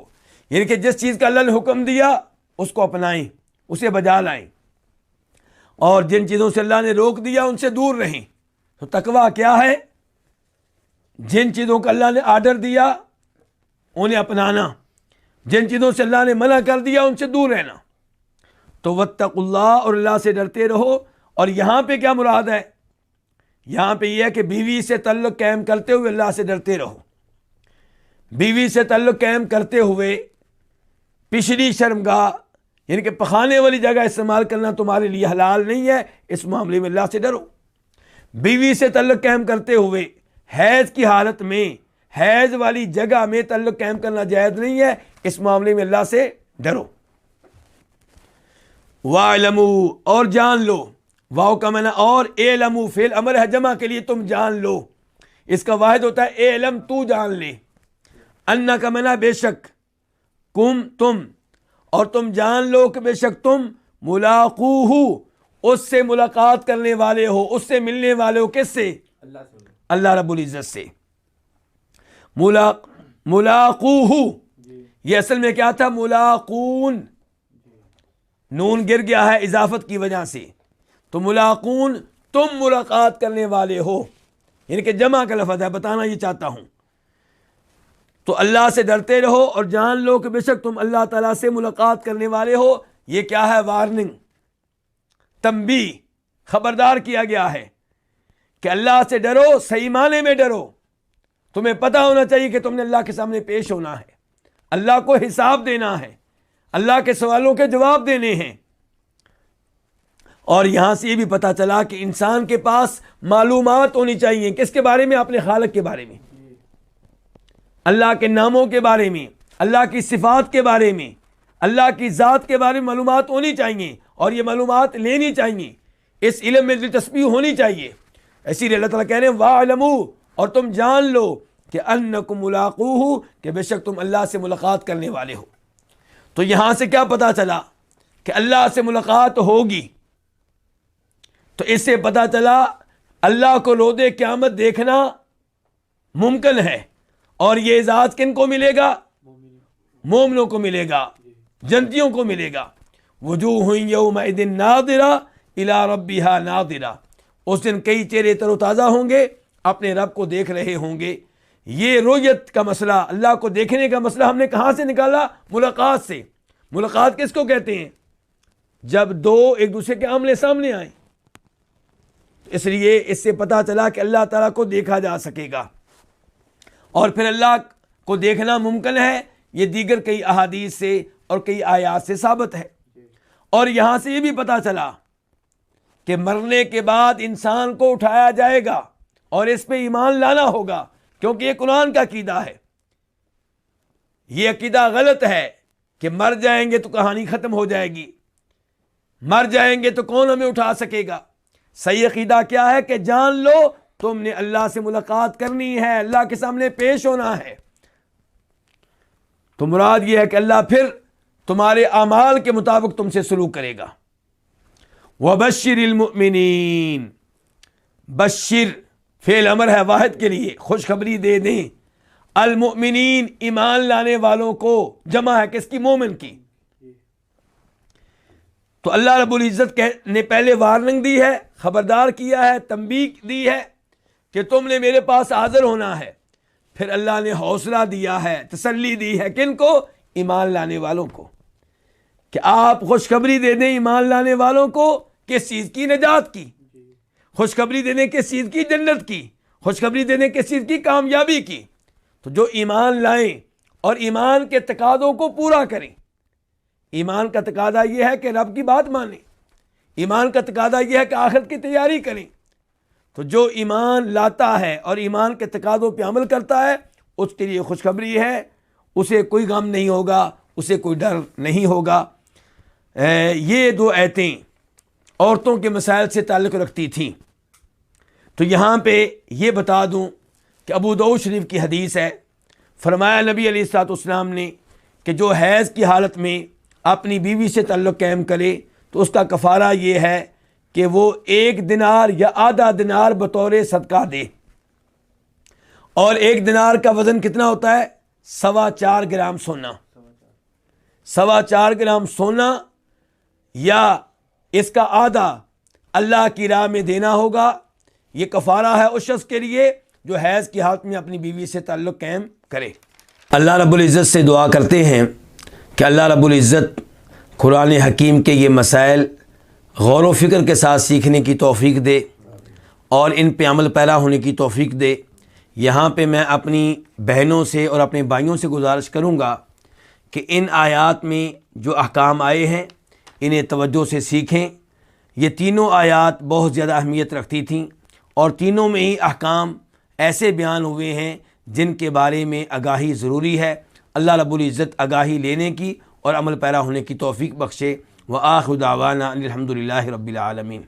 یعنی کہ جس چیز کا اللہ نے حکم دیا اس کو اپنائیں، اسے بجا لائیں، اور جن چیزوں سے اللہ نے روک دیا ان سے دور رہیں۔ تو تقویٰ کیا ہے؟ جن چیزوں کا اللہ نے آرڈر دیا انہیں اپنانا، جن چیزوں سے اللہ نے منع کر دیا ان سے دور رہنا۔ تو واتقوا اللہ، اور اللہ سے ڈرتے رہو۔ اور یہاں پہ کیا مراد ہے؟ یہاں پہ یہ ہے کہ بیوی سے تعلق قائم کرتے ہوئے اللہ سے ڈرتے رہو، بیوی سے تعلق قائم کرتے ہوئے پچھلی شرمگاہ یعنی کہ پخانے والی جگہ استعمال کرنا تمہارے لیے حلال نہیں ہے، اس معاملے میں اللہ سے ڈرو۔ بیوی سے تعلق قائم کرتے ہوئے حیض کی حالت میں حیض والی جگہ میں تعلق قائم کرنا جائز نہیں ہے، اس معاملے میں اللہ سے ڈرو۔ وَاعْلَمُوا اور جان لو، واو کا معنی اور، اعلموا فعل امر ہے جمع کے لیے، تم جان لو، اس کا واحد ہوتا ہے اعلم، تو جان لے، انہ کا معنی بے شک، کم تم، اور تم جان لو کہ بے شک تم ملاقوہ اس سے ملاقات کرنے والے ہو، اس سے ملنے والے ہو، کس سے؟ اللہ رب العزت سے۔ ملاقوہ یہ اصل میں کیا تھا؟ ملاقون، نون گر گیا ہے اضافت کی وجہ سے، تو ملاقون تم ملاقات کرنے والے ہو، یعنی کہ جمع کا لفظ ہے، بتانا یہ چاہتا ہوں۔ تو اللہ سے ڈرتے رہو اور جان لو کہ بے شک تم اللہ تعالیٰ سے ملاقات کرنے والے ہو۔ یہ کیا ہے؟ وارننگ، تنبیہ، خبردار کیا گیا ہے کہ اللہ سے ڈرو، صحیح معنی میں ڈرو۔ تمہیں پتہ ہونا چاہیے کہ تم نے اللہ کے سامنے پیش ہونا ہے، اللہ کو حساب دینا ہے، اللہ کے سوالوں کے جواب دینے ہیں۔ اور یہاں سے یہ بھی پتہ چلا کہ انسان کے پاس معلومات ہونی چاہیے، کس کے بارے میں؟ اپنے خالق کے بارے میں، اللہ کے ناموں کے بارے میں، اللہ کی صفات کے بارے میں، اللہ کی ذات کے بارے میں معلومات ہونی چاہیے، اور یہ معلومات لینی چاہیے، اس علم میں دلچسپی ہونی چاہیے۔ اسی لیے اللہ تعالیٰ کہہ رہے ہیں وَاعْلَمُوا اور تم جان لو کہ انکم ملاقوہ کہ بے شک تم اللہ سے ملاقات کرنے والے ہو۔ تو یہاں سے کیا پتہ چلا؟ کہ اللہ سے ملاقات ہوگی۔ تو اس سے پتہ چلا اللہ کو روز قیامت دیکھنا ممکن ہے، اور یہ اعزاز کن کو ملے گا؟ مومنوں کو ملے گا، جنتیوں کو ملے گا۔ وجوہ یومئذ ناظرہ الی ربہا ناظرہ، اس دن کئی چہرے تر و تازہ ہوں گے، اپنے رب کو دیکھ رہے ہوں گے۔ یہ رؤیت کا مسئلہ، اللہ کو دیکھنے کا مسئلہ ہم نے کہاں سے نکالا؟ ملاقات سے۔ ملاقات کس کو کہتے ہیں؟ جب دو ایک دوسرے کے آمنے سامنے آئیں۔ اس لیے اس سے پتہ چلا کہ اللہ تعالیٰ کو دیکھا جا سکے گا، اور پھر اللہ کو دیکھنا ممکن ہے، یہ دیگر کئی احادیث سے اور کئی آیات سے ثابت ہے۔ اور یہاں سے یہ بھی پتہ چلا کہ مرنے کے بعد انسان کو اٹھایا جائے گا، اور اس پہ ایمان لانا ہوگا، کیونکہ یہ قرآن کا عقیدہ ہے۔ یہ عقیدہ غلط ہے کہ مر جائیں گے تو کہانی ختم ہو جائے گی، مر جائیں گے تو کون ہمیں اٹھا سکے گا۔ صحیح عقیدہ کیا ہے؟ کہ جان لو تم نے اللہ سے ملاقات کرنی ہے، اللہ کے سامنے پیش ہونا ہے۔ تو مراد یہ ہے کہ اللہ پھر تمہارے اعمال کے مطابق تم سے سلوک کرے گا۔ وَبَشِّرِ الْمُؤْمِنِينَ، بشر فعل امر ہے واحد کے لیے، خوشخبری دے دیں المؤمنین ایمان لانے والوں کو، جمع ہے کس کی؟ مومن کی۔ تو اللہ رب العزت نے پہلے وارننگ دی ہے، خبردار کیا ہے، تنبیہ دی ہے کہ تم نے میرے پاس حاضر ہونا ہے۔ پھر اللہ نے حوصلہ دیا ہے، تسلی دی ہے، کن کو؟ ایمان لانے والوں کو، کہ آپ خوشخبری دے دیں ایمان لانے والوں کو کس چیز کی؟ نجات کی۔ خوشخبری دے دیں کس چیز کی؟ جنت کی۔ خوشخبری دے دیں کس چیز کی؟ کامیابی کی۔ تو جو ایمان لائیں اور ایمان کے تقاضوں کو پورا کریں، ایمان کا تقاضا یہ ہے کہ رب کی بات مانیں، ایمان کا تقاضا یہ ہے کہ آخرت کی تیاری کریں۔ تو جو ایمان لاتا ہے اور ایمان کے تقاضوں پہ عمل کرتا ہے، اس کے لیے خوشخبری ہے، اسے کوئی غم نہیں ہوگا، اسے کوئی ڈر نہیں ہوگا۔ یہ دو آیتیں عورتوں کے مسائل سے تعلق رکھتی تھیں۔ تو یہاں پہ یہ بتا دوں کہ ابو داؤد شریف کی حدیث ہے، فرمایا نبی علیہ الصلوۃ والسلام نے کہ جو حیض کی حالت میں اپنی بیوی سے تعلق قائم کرے تو اس کا کفارہ یہ ہے کہ وہ 1 دینار یا آدھا دینار بطور صدقہ دے۔ اور 1 دینار کا وزن کتنا ہوتا ہے؟ 4.25 گرام سونا۔ 4.25 گرام سونا یا اس کا آدھا اللہ کی راہ میں دینا ہوگا۔ یہ کفارہ ہے اس شخص کے لیے جو حیض کی حالت میں اپنی بیوی سے تعلق قائم کرے۔ اللہ رب العزت سے دعا کرتے ہیں کہ اللہ رب العزت قرآن حکیم کے یہ مسائل غور و فکر کے ساتھ سیکھنے کی توفیق دے اور ان پہ عمل پیرا ہونے کی توفیق دے۔ یہاں پہ میں اپنی بہنوں سے اور اپنے بھائیوں سے گزارش کروں گا کہ ان آیات میں جو احکام آئے ہیں انہیں توجہ سے سیکھیں۔ یہ تینوں آیات بہت زیادہ اہمیت رکھتی تھیں اور تینوں میں ہی احکام ایسے بیان ہوئے ہیں جن کے بارے میں آگاہی ضروری ہے۔ اللہ رب العزت آگاہی لینے کی اور عمل پیرا ہونے کی توفیق بخشے۔ وآخر دعوانا ان الحمد للہ رب العالمین۔